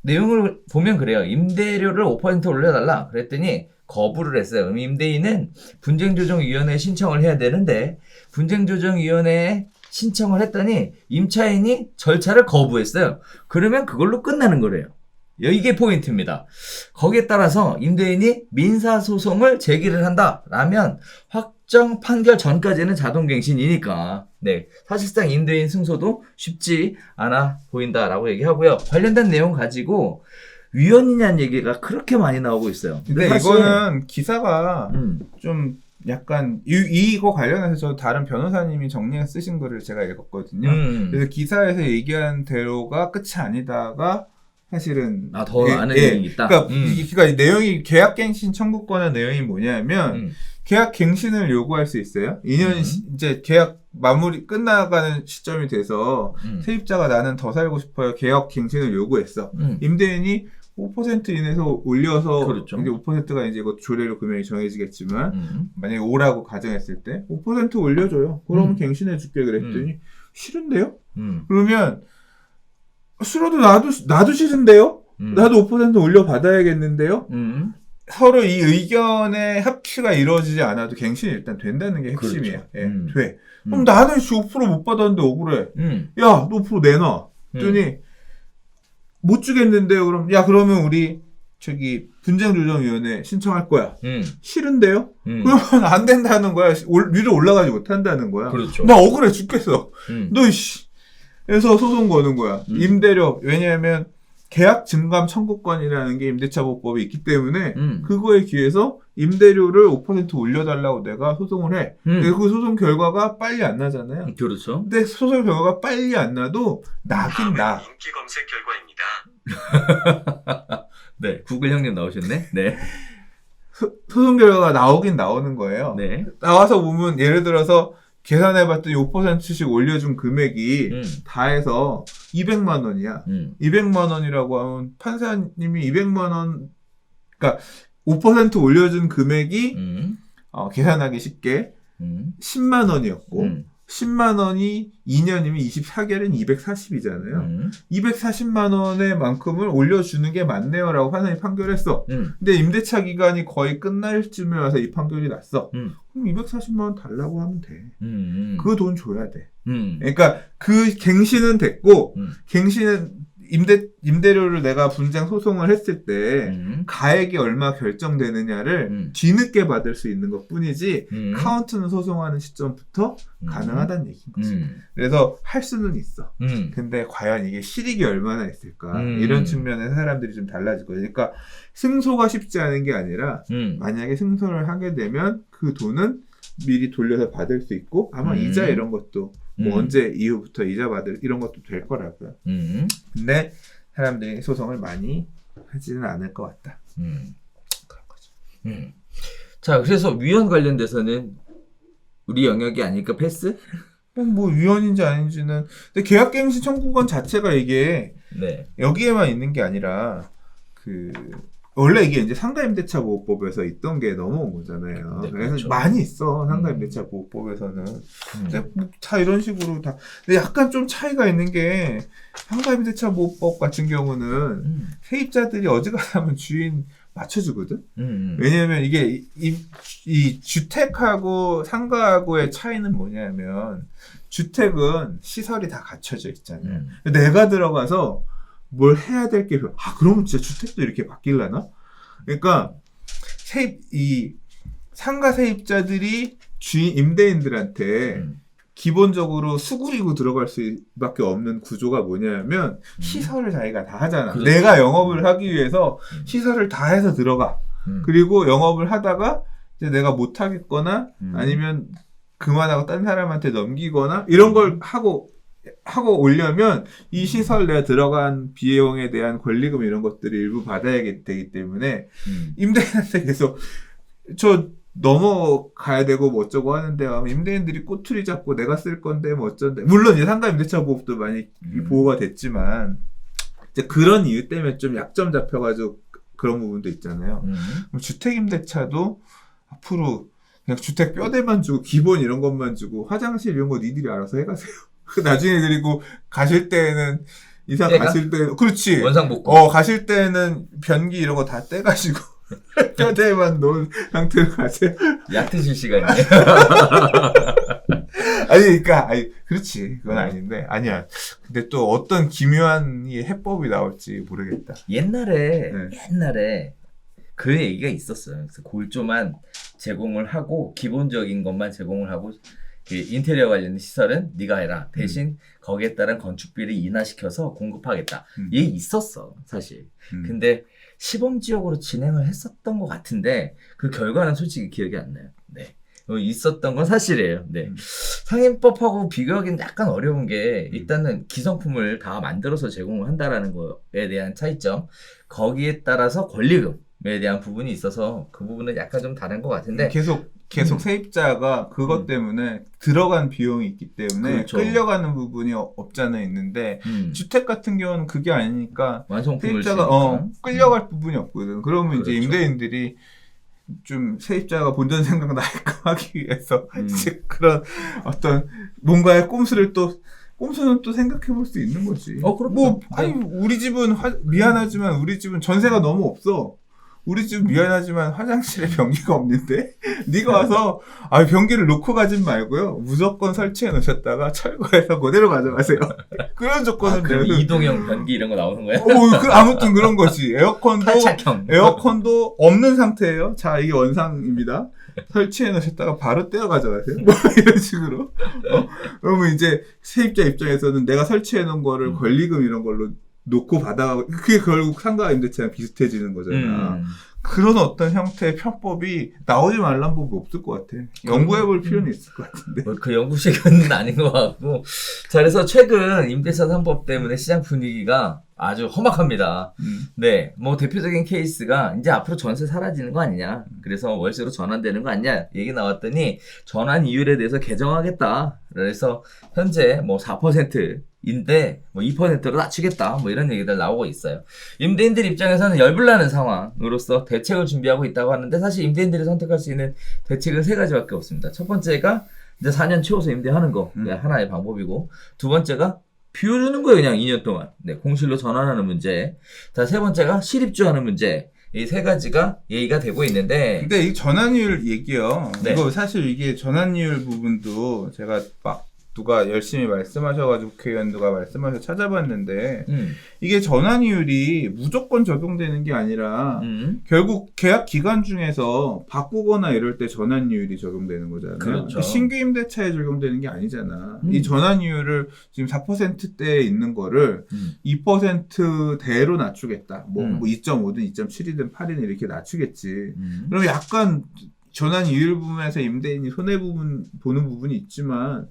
내용을 보면 그래요. 임대료를 5% 올려달라 그랬더니 거부를 했어요. 그럼 임대인은 분쟁조정위원회에 신청을 해야 되는데 분쟁조정위원회에 신청을 했더니 임차인이 절차를 거부했어요. 그러면 그걸로 끝나는 거래요. 이게 포인트입니다. 거기에 따라서 임대인이 민사소송을 제기를 한다라면 확정 판결 전까지는 자동갱신이니까 사실상 임대인 승소도 쉽지 않아 보인다라고 얘기하고요. 관련된 내용 가지고 위헌이냐는 얘기가 그렇게 많이 나오고 있어요. 근데 이거는 기사가 좀 약간 이거 관련해서 저 다른 변호사님이 정리해 쓰신 거를 제가 읽었거든요. 그래서 기사에서 얘기한 대로가 끝이 아니다가 사실은 더 아는 내용이 있다. 그러니까 내용이 계약갱신 청구권의 내용이 뭐냐면 계약갱신을 요구할 수 있어요. 2년 이제 계약 마무리 끝나가는 시점이 돼서 세입자가 나는 더 살고 싶어요. 계약갱신을 요구했어. 임대인이 5% 인해서 올려서 그렇죠. 이제 5%가 이제 이거 조례로 금액이 정해지겠지만 만약에 5라고 가정했을 때 5% 올려줘요. 그러면 갱신해 줄게 그랬더니 싫은데요? 그러면 싫어도 나도 싫은데요? 나도 5% 올려 받아야겠는데요? 서로 이 의견의 합치가 이루어지지 않아도 갱신이 일단 된다는 게 핵심이에요. 그렇죠. 돼. 그럼 나는 5% 못 받았는데 억울해. 야, 너 5% 내놔. 그랬더니 못 주겠는데요. 그러면 우리 분쟁조정위원회 신청할 거야. 싫은데요? 그러면 안 된다는 거야. 위로 올라가지 못한다는 거야. 그렇죠. 나 억울해 죽겠어. 너 그래서 소송 거는 거야. 임대료. 왜냐하면 계약 증감 청구권이라는 게 임대차 보호법에 있기 때문에 그거에 기해서 임대료를 5% 올려달라고 내가 소송을 해. 근데 그 소송 결과가 빨리 안 나잖아요. 그렇죠. 근데 소송 결과가 빨리 안 나도 나긴 나. 인기 검색 결과입니다. 네, 구글 형님 나오셨네. 네. 소송 결과가 나오긴 나오는 거예요. 네. 나와서 보면 예를 들어서 계산해봤더니 5%씩 올려준 금액이 다 해서 200만 원이야. 200만 원이라고 하면 판사님이 200만 원, 그러니까 5% 올려준 금액이 계산하기 쉽게 10만 원이었고 10만 원이 2년이면 24개월은 240이잖아요. 240만 원의 만큼을 올려주는 게 맞네요라고 판사님이 판결했어. 근데 임대차 기간이 거의 끝날 쯤에 와서 이 판결이 났어. 그럼 240만 원 달라고 하면 돼. 그 돈 줘야 돼. 그러니까 그 갱신은 됐고 갱신은 임대료를 내가 분쟁 소송을 했을 때 가액이 얼마 결정되느냐를 뒤늦게 받을 수 있는 것 뿐이지 카운트는 소송하는 시점부터 가능하다는 얘기인 거지. 그래서 할 수는 있어. 근데 과연 이게 실익이 얼마나 있을까? 이런 측면에서 사람들이 좀 달라질 거예요. 그러니까 승소가 쉽지 않은 게 아니라 만약에 승소를 하게 되면 그 돈은 미리 돌려서 받을 수 있고 아마 이자 이런 것도 뭐 언제 이후부터 이자 받을 이런 것도 될 거라고요. 근데 사람들이 소송을 많이 하지는 않을 것 같다. 그런 거죠. 자, 그래서 위헌 관련돼서는 우리 영역이 아닐까 패스? 뭐 위헌인지 아닌지는 근데 계약갱신 청구권 자체가 이게 네. 여기에만 있는 게 아니라 그 원래 이게 이제 상가임대차 보호법에서 있던 게 넘어온 거잖아요. 네, 그래서 그렇죠. 많이 있어 상가임대차 보호법에서는. 근데 다 이런 식으로 다. 근데 약간 좀 차이가 있는 게 상가임대차 보호법 같은 경우는 세입자들이 어지간하면 주인 맞춰주거든. 왜냐하면 이게 이 주택하고 상가하고의 차이는 뭐냐면 주택은 시설이 다 갖춰져 있잖아요. 내가 들어가서 뭘 해야 될 게, 그러면 진짜 주택도 이렇게 바뀔라나? 그러니까, 이 상가 세입자들이 임대인들한테 기본적으로 수그리고 들어갈 수밖에 없는 구조가 뭐냐면, 시설을 자기가 다 하잖아. 그렇죠. 내가 영업을 하기 위해서 시설을 다 해서 들어가. 그리고 영업을 하다가, 이제 내가 못하겠거나, 아니면 그만하고 딴 사람한테 넘기거나, 이런 걸 하고 오려면 이 시설 내가 들어간 비용에 대한 권리금 이런 것들을 일부 받아야 되기 때문에 임대인한테 계속 저 넘어가야 되고 뭐 어쩌고 하는데 임대인들이 꼬투리 잡고 내가 쓸 건데 뭐 어쩐데 물론 이제 상가 임대차 보호법도 많이 보호가 됐지만 이제 그런 이유 때문에 좀 약점 잡혀가지고 그런 부분도 있잖아요. 그럼 주택 임대차도 앞으로 그냥 주택 뼈대만 주고 기본 이런 것만 주고 화장실 이런 거 니들이 알아서 해가세요. 나중에 그리고 가실 때는 이사 가실 때 그렇지 원상복구 가실 때는 변기 이런 거 다 떼가지고 뼈대만 놓은 상태로 가세요. 약 드실 시간이에요. 아니 그렇지 그건 아닌데 아니야. 근데 또 어떤 기묘한 이 해법이 나올지 모르겠다. 옛날에 그 얘기가 있었어요. 그래서 골조만 제공을 하고 기본적인 것만 제공을 하고 그 인테리어 관련 시설은 네가 해라. 대신 거기에 따른 건축비를 인하시켜서 공급하겠다. 이게 있었어 사실. 근데 시범지역으로 진행을 했었던 것 같은데 그 결과는 솔직히 기억이 안 나요. 네. 있었던 건 사실이에요. 네. 상인법하고 비교하기는 약간 어려운 게 일단은 기성품을 다 만들어서 제공을 한다라는 거에 대한 차이점. 거기에 따라서 권리금에 대한 부분이 있어서 그 부분은 약간 좀 다른 것 같은데 계속 세입자가 그것 때문에 들어간 비용이 있기 때문에 그렇죠. 끌려가는 부분이 없지 않아 있는데 주택 같은 경우는 그게 아니니까 완성품을 세입자가 끌려갈 부분이 없거든. 그러면 그렇죠. 이제 임대인들이 좀 세입자가 본전 생각 날까 하기 위해서 이제 그런 어떤 뭔가의 꼼수는 또 생각해 볼 수 있는 거지. 그럼요. 뭐 아니 우리 집은 미안하지만 우리 집은 전세가 너무 없어. 우리 집 미안하지만 화장실에 변기가 없는데 네가 와서 변기를 놓고 가진 말고요. 무조건 설치해 놓으셨다가 철거해서 그대로 가져가세요. 그런 조건은 그럼 이동형 변기 이런 거 나오는 거야? 아무튼 그런 거지. 탈착형. 에어컨도 없는 상태예요. 자, 이게 원상입니다. 설치해 놓으셨다가 바로 떼어 가져가세요. 뭐 이런 식으로. 그러면 이제 세입자 입장에서는 내가 설치해 놓은 거를 권리금 이런 걸로 놓고 받아가고 그게 결국 상가 임대차랑 비슷해지는 거잖아. 그런 어떤 형태의 편법이 나오지 말란 법이 없을 것 같아. 연구해볼 필요는 있을 것 같은데. 그 연구식은 아닌 것 같고. 자, 그래서 최근 임대차 3법 때문에 시장 분위기가 아주 험악합니다. 네, 뭐 대표적인 케이스가 이제 앞으로 전세 사라지는 거 아니냐. 그래서 월세로 전환되는 거 아니냐. 얘기 나왔더니 전환 이율에 대해서 개정하겠다. 그래서 현재 뭐 4%인데 뭐 2%로 낮추겠다. 뭐 이런 얘기들 나오고 있어요. 임대인들 입장에서는 열불나는 상황으로서 대책을 준비하고 있다고 하는데 사실 임대인들이 선택할 수 있는 대책은 3가지밖에 없습니다. 첫 번째가 이제 4년 채워서 임대하는 거. 하나의 방법이고. 두 번째가 비워주는 거예요, 그냥 2년 동안. 네, 공실로 전환하는 문제. 자, 세 번째가 실입주하는 문제. 이 3가지가 얘기가 되고 있는데. 근데 이 전환이율 얘기요. 네. 이거 사실 이게 전환이율 부분도 제가 막 누가 열심히 말씀하셔가지고 국회의원 누가 말씀하셔서 찾아봤는데 이게 전환이율이 무조건 적용되는 게 아니라 결국 계약 기간 중에서 바꾸거나 이럴 때 전환이율이 적용되는 거잖아요. 그렇죠. 신규 임대차에 적용되는 게 아니잖아. 이 전환이율을 지금 4%대에 있는 거를 2%대로 낮추겠다. 뭐 2.5든 2.7이든 8이든 이렇게 낮추겠지. 그럼 약간 전환이율 부분에서 임대인이 손해 보는 부분이 있지만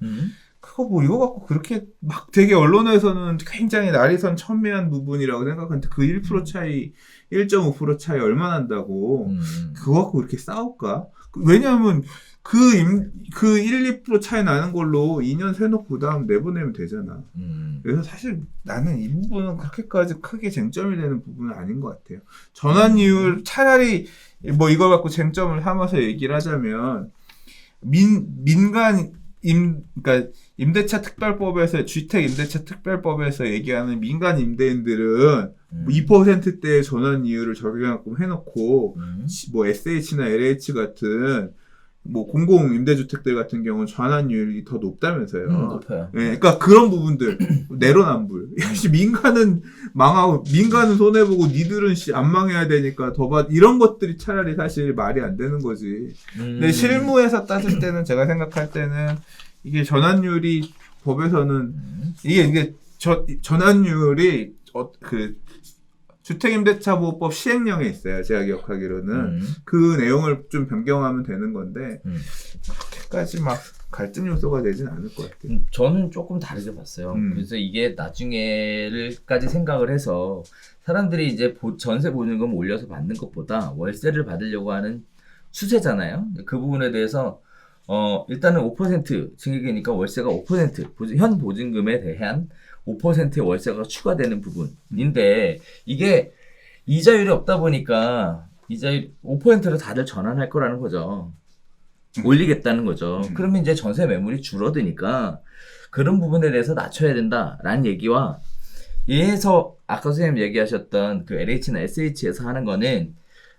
그거 뭐 이거 갖고 그렇게 막 되게 언론에서는 굉장히 날이선 첨예한 부분이라고 생각하는데 그 1% 차이, 1.5% 차이 얼마 난다고 그거 갖고 그렇게 싸울까? 왜냐하면 그 1, 2% 차이 나는 걸로 2년 세놓고 그 다음 내보내면 되잖아. 그래서 사실 나는 이 부분은 그렇게까지 크게 쟁점이 되는 부분은 아닌 것 같아요. 전환이율 차라리 뭐 이걸 갖고 쟁점을 삼아서 얘기를 하자면 그러니까 임대차 특별법에서 주택 임대차 특별법에서 얘기하는 민간 임대인들은 뭐 2%대의 전환 이율을 적용하고 해놓고 뭐 SH나 LH 같은 뭐 공공 임대주택들 같은 경우는 전환율이 더 높다면서요. 높아요. 네, 그러니까 그런 부분들 내로남불. 민간은 망하고 민간은 손해 보고 니들은 안 망해야 되니까 더 이런 것들이 차라리 사실 말이 안 되는 거지. 근데 실무에서 따질 때는 제가 생각할 때는 이게 전환율이 법에서는 이게 전환율이 그 주택임대차보호법 시행령에 있어요. 제가 기억하기로는 그 내용을 좀 변경하면 되는 건데 그렇게까지 막 갈등 요소가 되진 않을 것 같아요. 저는 조금 다르게 봤어요. 그래서 이게 나중에를까지 생각을 해서 사람들이 이제 전세 보증금 올려서 받는 것보다 월세를 받으려고 하는 추세잖아요. 그 부분에 대해서 일단은 5% 증액이니까 월세가 5% 현 보증금에 대한 5%의 월세가 추가되는 부분인데 이게 이자율이 없다 보니까 이자율 5%로 다들 전환할 거라는 거죠. 올리겠다는 거죠. 그러면 이제 전세 매물이 줄어드니까 그런 부분에 대해서 낮춰야 된다라는 얘기와 이에서 아까 선생님 얘기하셨던 그 LH나 SH에서 하는 거는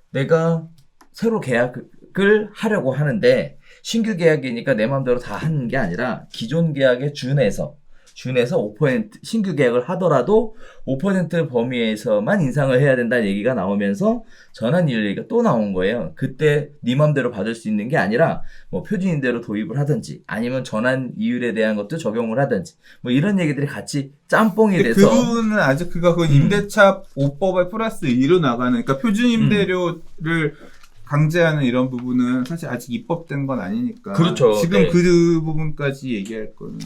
내가 새로 계약을 하려고 하는데 신규 계약이니까 내 마음대로 다 하는 게 아니라 기존 계약에 준해서 5% 신규 계약을 하더라도 5% 범위에서만 인상을 해야 된다는 얘기가 나오면서 전환이율 얘기가 또 나온 거예요. 그때 네 맘대로 받을 수 있는 게 아니라 뭐 표준임대로 도입을 하든지 아니면 전환이율에 대한 것도 적용을 하든지 뭐 이런 얘기들이 같이 짬뽕이 돼서 그 부분은 아직 그거 임대차 5법에 플러스 2로 나가는 그러니까 표준임대료를 강제하는 이런 부분은 사실 아직 입법된 건 아니니까. 그렇죠. 지금 네. 그 부분까지 얘기할 거는.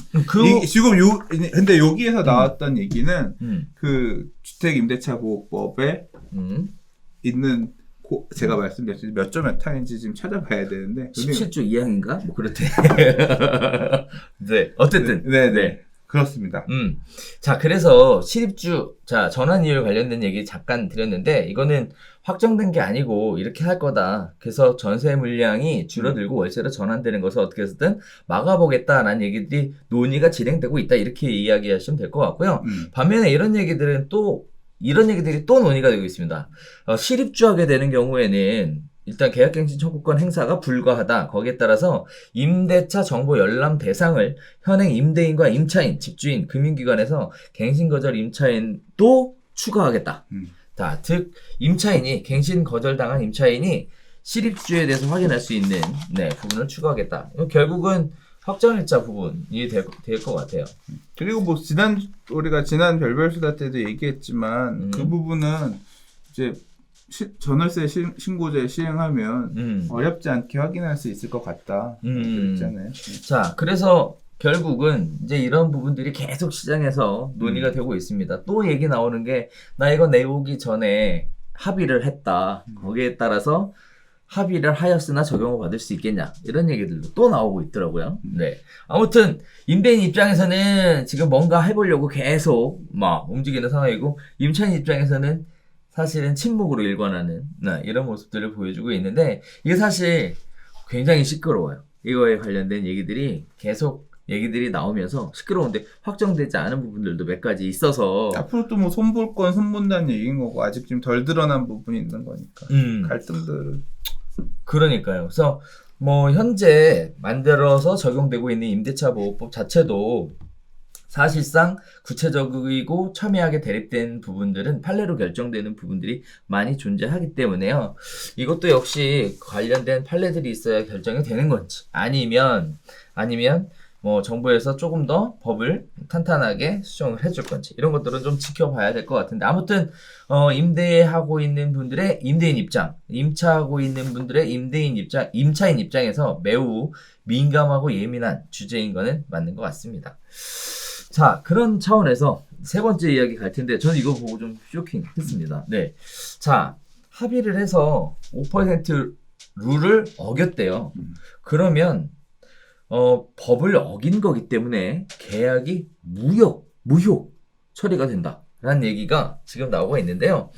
지금 근데 여기에서 나왔던 얘기는 그 주택임대차보호법에 있는 제가 말씀드렸듯이 몇 조 몇 항인지 지금 찾아봐야 되는데. 17조 2항인가? 뭐 그렇대. 네. 어쨌든. 네. 그렇습니다. 자, 그래서 실입주, 전환이율 관련된 얘기 잠깐 드렸는데, 이거는 확정된 게 아니고, 이렇게 할 거다. 그래서 전세 물량이 줄어들고 월세로 전환되는 것을 어떻게 해서든 막아보겠다라는 얘기들이 논의가 진행되고 있다. 이렇게 이야기하시면 될 것 같고요. 반면에 이런 얘기들은 또 이런 얘기들이 또 논의가 되고 있습니다. 실입주하게 되는 경우에는 일단 계약갱신 청구권 행사가 불가하다. 거기에 따라서 임대차 정보 열람 대상을 현행 임대인과 임차인, 집주인, 금융기관에서 갱신 거절 임차인도 추가하겠다. 자, 즉 임차인이 갱신 거절당한 임차인이 실입주에 대해서 확인할 수 있는 부분을 추가하겠다. 결국은 확정일자 부분이 될 것 같아요. 그리고 뭐 우리가 지난 별별수다 때도 얘기했지만 그 부분은 이제 전월세 신고제 시행하면 어렵지 않게 확인할 수 있을 것 같다. 그랬잖아요. 자, 그래서 결국은 이제 이런 부분들이 계속 시장에서 논의가 되고 있습니다. 또 얘기 나오는 게 나 이거 내오기 전에 합의를 했다. 거기에 따라서 합의를 하였으나 적용을 받을 수 있겠냐 이런 얘기들도 또 나오고 있더라고요. 네, 아무튼 임대인 입장에서는 지금 뭔가 해보려고 계속 막 움직이는 상황이고 임차인 입장에서는 사실은 침묵으로 일관하는 이런 모습들을 보여주고 있는데 이게 사실 굉장히 시끄러워요. 이거에 관련된 얘기들이 계속 얘기들이 나오면서 시끄러운데 확정되지 않은 부분들도 몇 가지 있어서 앞으로 또 뭐 손볼 건 손본다는 얘기인 거고 아직 좀 덜 드러난 부분이 있는 거니까 갈등들을 그러니까요. 그래서 뭐 현재 만들어서 적용되고 있는 임대차 보호법 자체도 사실상 구체적이고 첨예하게 대립된 부분들은 판례로 결정되는 부분들이 많이 존재하기 때문에요. 이것도 역시 관련된 판례들이 있어야 결정이 되는 건지 아니면 뭐 정부에서 조금 더 법을 탄탄하게 수정을 해줄 건지 이런 것들은 좀 지켜봐야 될 것 같은데 아무튼 임대하고 있는 분들의 임대인 입장, 임차하고 있는 분들의 임차인 입장에서 매우 민감하고 예민한 주제인 거는 맞는 것 같습니다. 자, 그런 차원에서 세 번째 이야기 갈 텐데 저는 이거 보고 좀 쇼킹했습니다. 네, 자 합의를 해서 5% 룰을 어겼대요. 그러면 법을 어긴 거기 때문에 계약이 무효 처리가 된다라는 얘기가 지금 나오고 있는데요.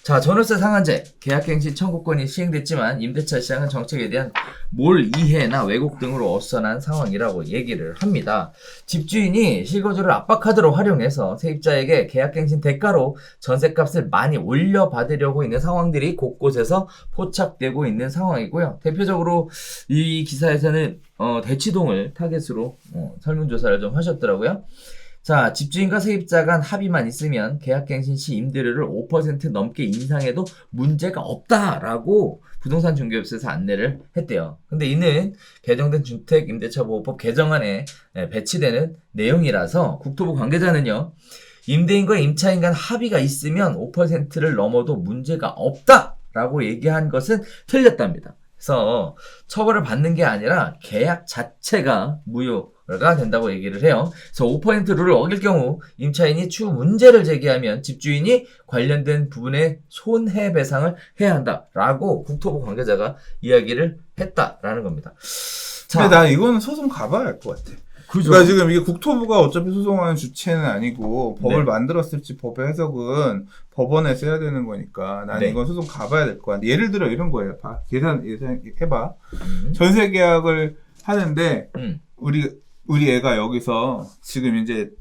자, 전월세 상한제, 계약갱신 청구권이 시행됐지만 임대차 시장은 정책에 대한 몰이해나 왜곡 등으로 어수선한 상황이라고 얘기를 합니다. 집주인이 실거주를 압박카드로 활용해서 세입자에게 계약갱신 대가로 전세값을 많이 올려받으려고 있는 상황들이 곳곳에서 포착되고 있는 상황이고요. 대표적으로 이 기사에서는 대치동을 타겟으로 설문조사를 좀 하셨더라고요. 자, 집주인과 세입자 간 합의만 있으면 계약갱신 시 임대료를 5% 넘게 인상해도 문제가 없다라고 부동산 중개업소에서 안내를 했대요. 근데 이는 개정된 주택임대차보호법 개정안에 배치되는 내용이라서 국토부 관계자는요, 임대인과 임차인 간 합의가 있으면 5%를 넘어도 문제가 없다라고 얘기한 것은 틀렸답니다. 그래서 처벌을 받는 게 아니라 계약 자체가 무효가 된다고 얘기를 해요. 그래서 5% 룰을 어길 경우 임차인이 추후 문제를 제기하면 집주인이 관련된 부분에 손해배상을 해야 한다라고 국토부 관계자가 이야기를 했다라는 겁니다. 자, 근데 나 이거는 소송 가봐야 할 것 같아. 그죠? 그러니까 지금 이게 국토부가 어차피 소송하는 주체는 아니고 법을 네. 만들었을지 법의 해석은 법원에서 해야 되는 거니까 나는 네. 이건 소송 가봐야 될 것 같아. 예를 들어 이런 거예요. 예산 해봐. 전세 계약을 하는데 우리 애가 여기서 지금 이제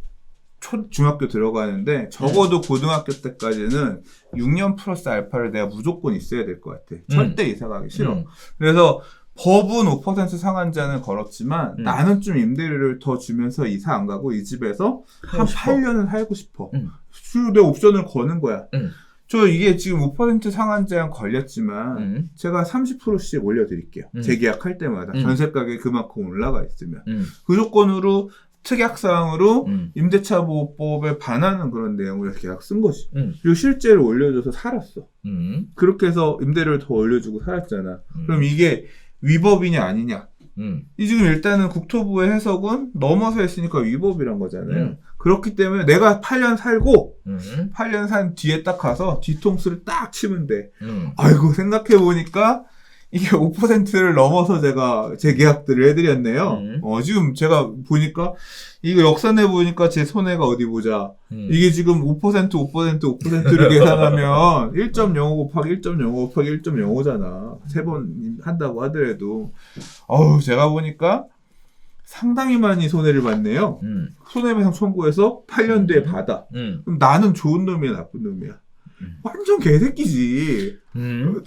중학교 들어가는데 적어도 고등학교 때까지는 6년 플러스 알파를 내가 무조건 있어야 될 것 같아. 절대 이사 가기 싫어. 그래서 법은 5% 상한제는 걸었지만 나는 좀 임대료를 더 주면서 이사 안 가고 이 집에서 한 8년은 살고 싶어. 내 옵션을 거는 거야. 저 이게 지금 5% 상한제한 걸렸지만 제가 30%씩 올려드릴게요. 재계약할 때마다 전세 가격이 그만큼 올라가 있으면 그 조건으로 특약사항으로 임대차 보호법에 반하는 그런 내용을 계약 쓴 거지. 그리고 실제로 올려줘서 살았어. 그렇게 해서 임대료를 더 올려주고 살았잖아. 그럼 이게 위법이냐 아니냐. 이 지금 일단은 국토부의 해석은 넘어서 했으니까 위법이란 거잖아요. 그렇기 때문에 내가 8년 살고 8년 산 뒤에 딱 가서 뒤통수를 딱 치면 돼. 아이고 생각해보니까 이게 5%를 넘어서 제가 재계약들을 해드렸네요. 지금 제가 보니까 이거 역산해 보니까 제 손해가 어디 보자. 이게 지금 5%를 계산하면 1.05 곱하기 1.05 곱하기 1.05잖아. 3번 한다고 하더라도. 제가 보니까 상당히 많이 손해를 봤네요. 손해배상 청구해서 8년 뒤에 받아. 그럼 나는 좋은 놈이야, 나쁜 놈이야? 완전 개새끼지.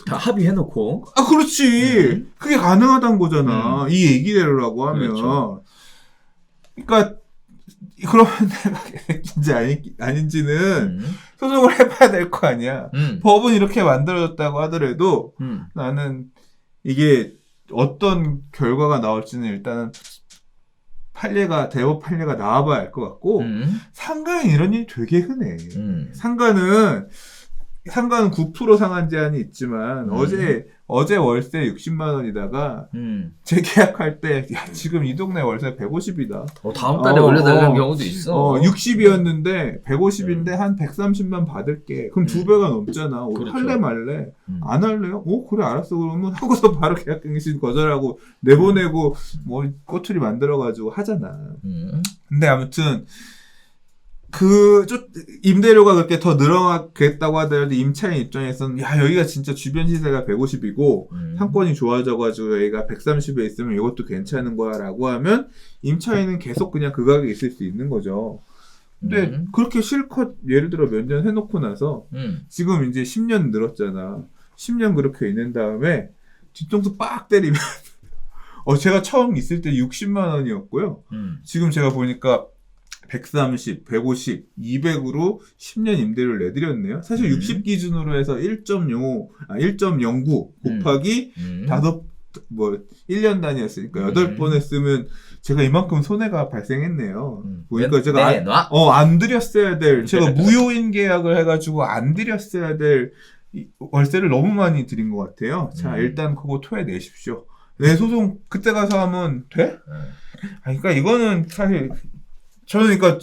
다 합의해놓고. 아, 그렇지. 그게 가능하다는 거잖아. 이 얘기대로라고 하면. 그렇죠. 그러니까, 그러면 내가 개새끼인지 아닌지는 소송을 해봐야 될 거 아니야. 법은 이렇게 만들어졌다고 하더라도 나는 이게 어떤 결과가 나올지는 일단은 대법 판례가 나와봐야 알 것 같고, 상가엔 이런 일이 되게 흔해. 상가는 9% 상한 제한이 있지만, 어제 월세 60만 원이다가, 재계약할 때, 야, 지금 이 동네 월세 150이다. 다음 달에 올려달라는 경우도 있어. 60이었는데, 150인데 한 130만 받을게. 그럼 2배가 넘잖아. 그렇죠. 할래 말래? 안 할래요? 그래, 알았어. 그러면 하고서 바로 계약갱신 거절하고, 내보내고, 뭐, 꼬투리 만들어가지고 하잖아. 근데 아무튼, 임대료가 그렇게 더 늘어나겠다고 하더라도 임차인 입장에서는, 야, 여기가 진짜 주변 시세가 150이고, 상권이 좋아져가지고 여기가 130에 있으면 이것도 괜찮은 거야, 라고 하면, 임차인은 계속 그냥 그 가격에 있을 수 있는 거죠. 근데 그렇게 실컷, 예를 들어 몇 년 해놓고 나서, 지금 이제 10년 늘었잖아. 10년 그렇게 있는 다음에, 뒤통수 빡 때리면, 제가 처음 있을 때 60만 원이었고요. 지금 제가 보니까, 130, 150, 200으로 10년 임대료를 내드렸네요. 사실 60 기준으로 해서 1.09 곱하기 1년 단위였으니까 8번 했으면 제가 이만큼 손해가 발생했네요. 보니까 제가 안 드렸어야 될, 제가 무효인 계약을 해가지고 안 드렸어야 될 월세를 너무 많이 드린 것 같아요. 자, 일단 그거 토해내십시오. 내 소송 그때 가서 하면 돼? 그러니까 이거는 사실 저는 그러니까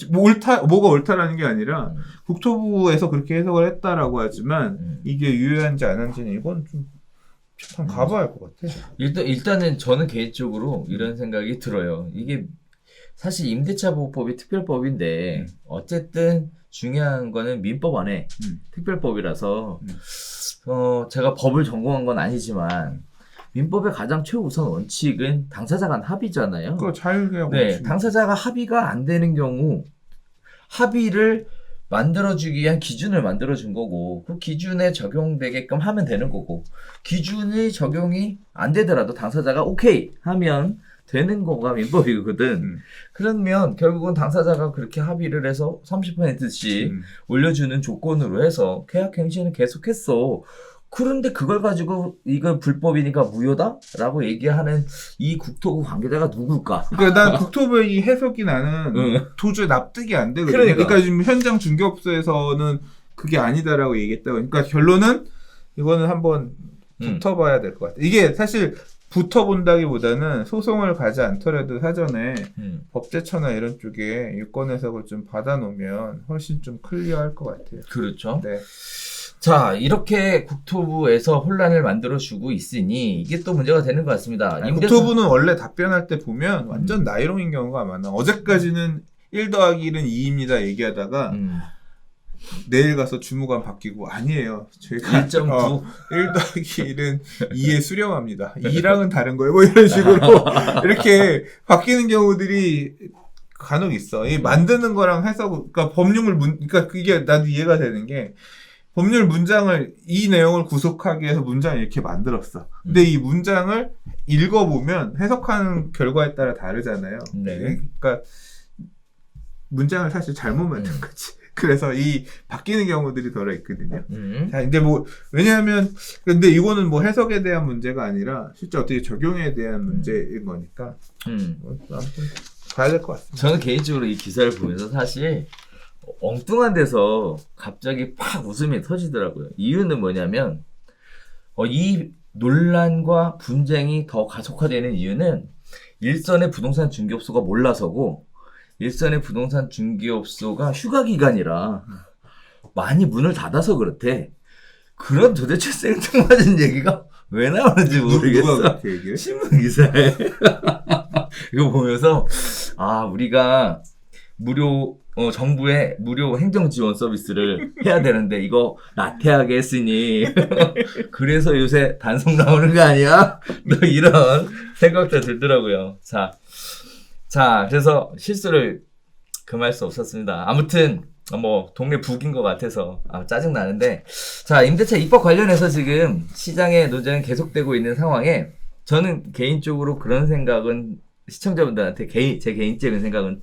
뭐가 옳다라는 게 아니라 국토부에서 그렇게 해석을 했다라고 하지만 이게 유효한지 안 한지는 이건 좀 가봐야 할 것 같아. 일단은 저는 개인적으로 이런 생각이 들어요. 이게 사실 임대차 보호법이 특별법인데 어쨌든 중요한 거는 민법 안에 특별법이라서 제가 법을 전공한 건 아니지만 민법의 가장 최우선 원칙은 당사자 간 합의잖아요. 그 자율계약 네, 원칙. 당사자가 합의가 안 되는 경우 합의를 만들어주기 위한 기준을 만들어준 거고 그 기준에 적용되게끔 하면 되는 거고 기준이 적용이 안 되더라도 당사자가 오케이 하면 되는 거가 민법이거든. 그러면 결국은 당사자가 그렇게 합의를 해서 30%씩 올려주는 조건으로 해서 계약갱신을 계속했어. 그런데 그걸 가지고 이건 불법이니까 무효다라고 얘기하는 이 국토부 관계자가 누굴까? 그러니까 난 국토부의 이 해석이 나는 도저히 납득이 안 되거든요. 그러니까 지금 현장 중개업소에서는 그게 아니다라고 얘기했다고. 그러니까 결론은 이거는 한번 붙어봐야 될 것 같아. 이게 사실 붙어본다기보다는 소송을 가지 않더라도 사전에 법제처나 이런 쪽에 유권 해석을 좀 받아놓으면 훨씬 좀 클리어할 것 같아요. 그렇죠. 네. 자, 이렇게 국토부에서 혼란을 만들어주고 있으니 이게 또 문제가 되는 것 같습니다. 국토부는 원래 답변할 때 보면 완전 나이롱인 경우가 많아. 어제까지는 1 더하기 1은 2입니다 얘기하다가 내일 가서 주무관 바뀌고 아니에요. 저희가 1.9 1 더하기 1은 2에 수렴합니다. 2랑은 다른 거예요. 뭐 이런 식으로 이렇게 바뀌는 경우들이 간혹 있어. 이 만드는 거랑 해석, 그러니까 그러니까 그게 나도 이해가 되는 게 법률 문장을 이 내용을 구속하기 위해서 문장을 이렇게 만들었어. 근데 이 문장을 읽어보면 해석하는 결과에 따라 다르잖아요. 네. 그러니까 문장을 사실 잘못 만든 거지. 그래서 이 바뀌는 경우들이 덜어 있거든요. 자, 이제 왜냐하면 근데 이거는 뭐 해석에 대한 문제가 아니라 실제 어떻게 적용에 대한 문제인 거니까 아무튼 봐야 될 것 같습니다. 저는 개인적으로 이 기사를 보면서 사실 엉뚱한 데서 갑자기 팍 웃음이 터지더라고요. 이유는 뭐냐면 이 논란과 분쟁이 더 가속화되는 이유는 일선의 부동산 중개업소가 몰라서고 일선의 부동산 중개업소가 휴가 기간이라 많이 문을 닫아서 그렇대. 그런 도대체 생뚱맞은 얘기가 왜 나오는지 모르겠어. 누가 그렇게 얘기해? 신문 기사에. 이거 보면서 우리가 정부의 무료 행정 지원 서비스를 해야 되는데 이거 나태하게 했으니 그래서 요새 단속 나오는 거 아니야? 이런 생각도 들더라고요. 자, 그래서 실수를 금할 수 없었습니다. 아무튼 뭐 동네 북인 것 같아서 짜증 나는데, 자, 임대차 입법 관련해서 지금 시장의 논쟁은 계속되고 있는 상황에 저는 개인적으로 그런 생각은 시청자분들한테 제 개인적인 생각은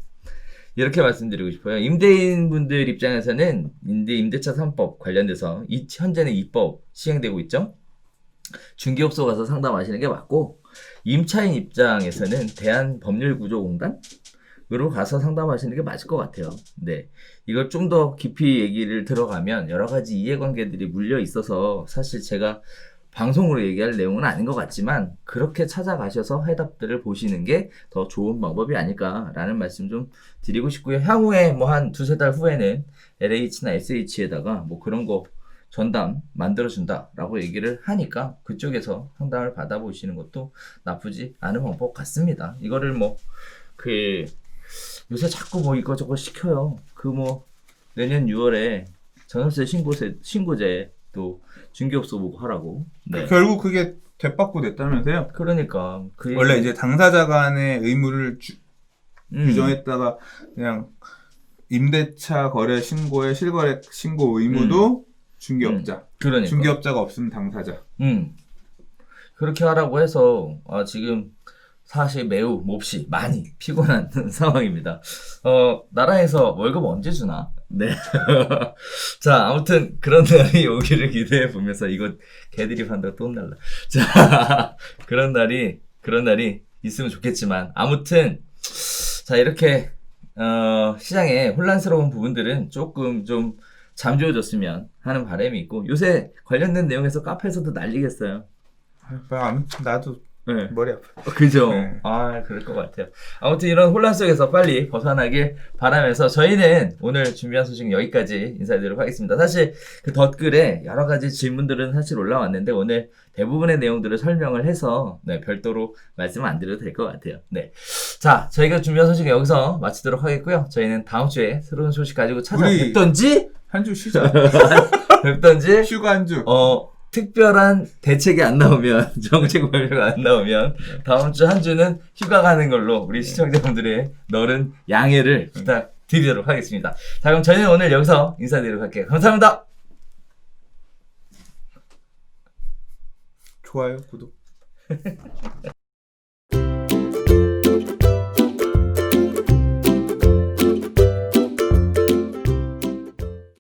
이렇게 말씀드리고 싶어요. 임대인분들 입장에서는 임대차 3법 관련돼서 현재는 입법 시행되고 있죠. 중개업소 가서 상담하시는 게 맞고, 임차인 입장에서는 대한법률구조공단으로 가서 상담하시는 게 맞을 것 같아요. 네, 이걸 좀 더 깊이 얘기를 들어가면 여러 가지 이해관계들이 물려 있어서 사실 제가 방송으로 얘기할 내용은 아닌 것 같지만 그렇게 찾아가셔서 해답들을 보시는 게 더 좋은 방법이 아닐까라는 말씀 좀 드리고 싶고요. 향후에 뭐 한 두세 달 후에는 LH나 SH에다가 뭐 그런 거 전담 만들어준다라고 얘기를 하니까 그쪽에서 상담을 받아보시는 것도 나쁘지 않은 방법 같습니다. 이거를 요새 자꾸 뭐 이거저거 시켜요. 내년 6월에 전월세 신고제 또 중개업소 보고 하라고. 네. 결국 그게 되받고 냈다면서요? 그러니까 원래 이제 당사자 간의 의무를 규정했다가 그냥 임대차 거래 신고에 실거래 신고 의무도 중개업자. 그러니까. 중개업자가 없으면 당사자. 그렇게 하라고 해서 지금 사실 매우 몹시 많이 피곤한 상황입니다. 나라에서 월급 언제 주나? 네. 자, 아무튼 그런 날이 오기를 기대해 보면서 이거 개들이 판다고 또 혼날라. 자, 그런 날이 있으면 좋겠지만 아무튼 자, 이렇게 시장에 혼란스러운 부분들은 조금 좀 잠재워졌으면 하는 바람이 있고, 요새 관련된 내용에서 카페에서도 난리겠어요. 아무튼 나도 네. 머리 아파. 그죠? 네. 그럴 것 같아요. 아무튼 이런 혼란 속에서 빨리 벗어나길 바라면서 저희는 오늘 준비한 소식 여기까지 인사드리도록 하겠습니다. 사실 그 덧글에 여러 가지 질문들은 사실 올라왔는데 오늘 대부분의 내용들을 설명을 해서 별도로 말씀을 안 드려도 될 것 같아요. 네. 자, 저희가 준비한 소식은 여기서 마치도록 하겠고요. 저희는 다음 주에 새로운 소식 가지고 찾아뵙던지 한 주 쉬자. 뵙던지 휴가 한 주. 특별한 대책이 안 나오면, 정책 발표가 안 나오면, 다음 주 한 주는 휴가 가는 걸로 우리 시청자분들의 너른 양해를 부탁드리도록 하겠습니다. 자, 그럼 저희는 오늘 여기서 인사드리도록 할게요. 감사합니다. 좋아요, 구독.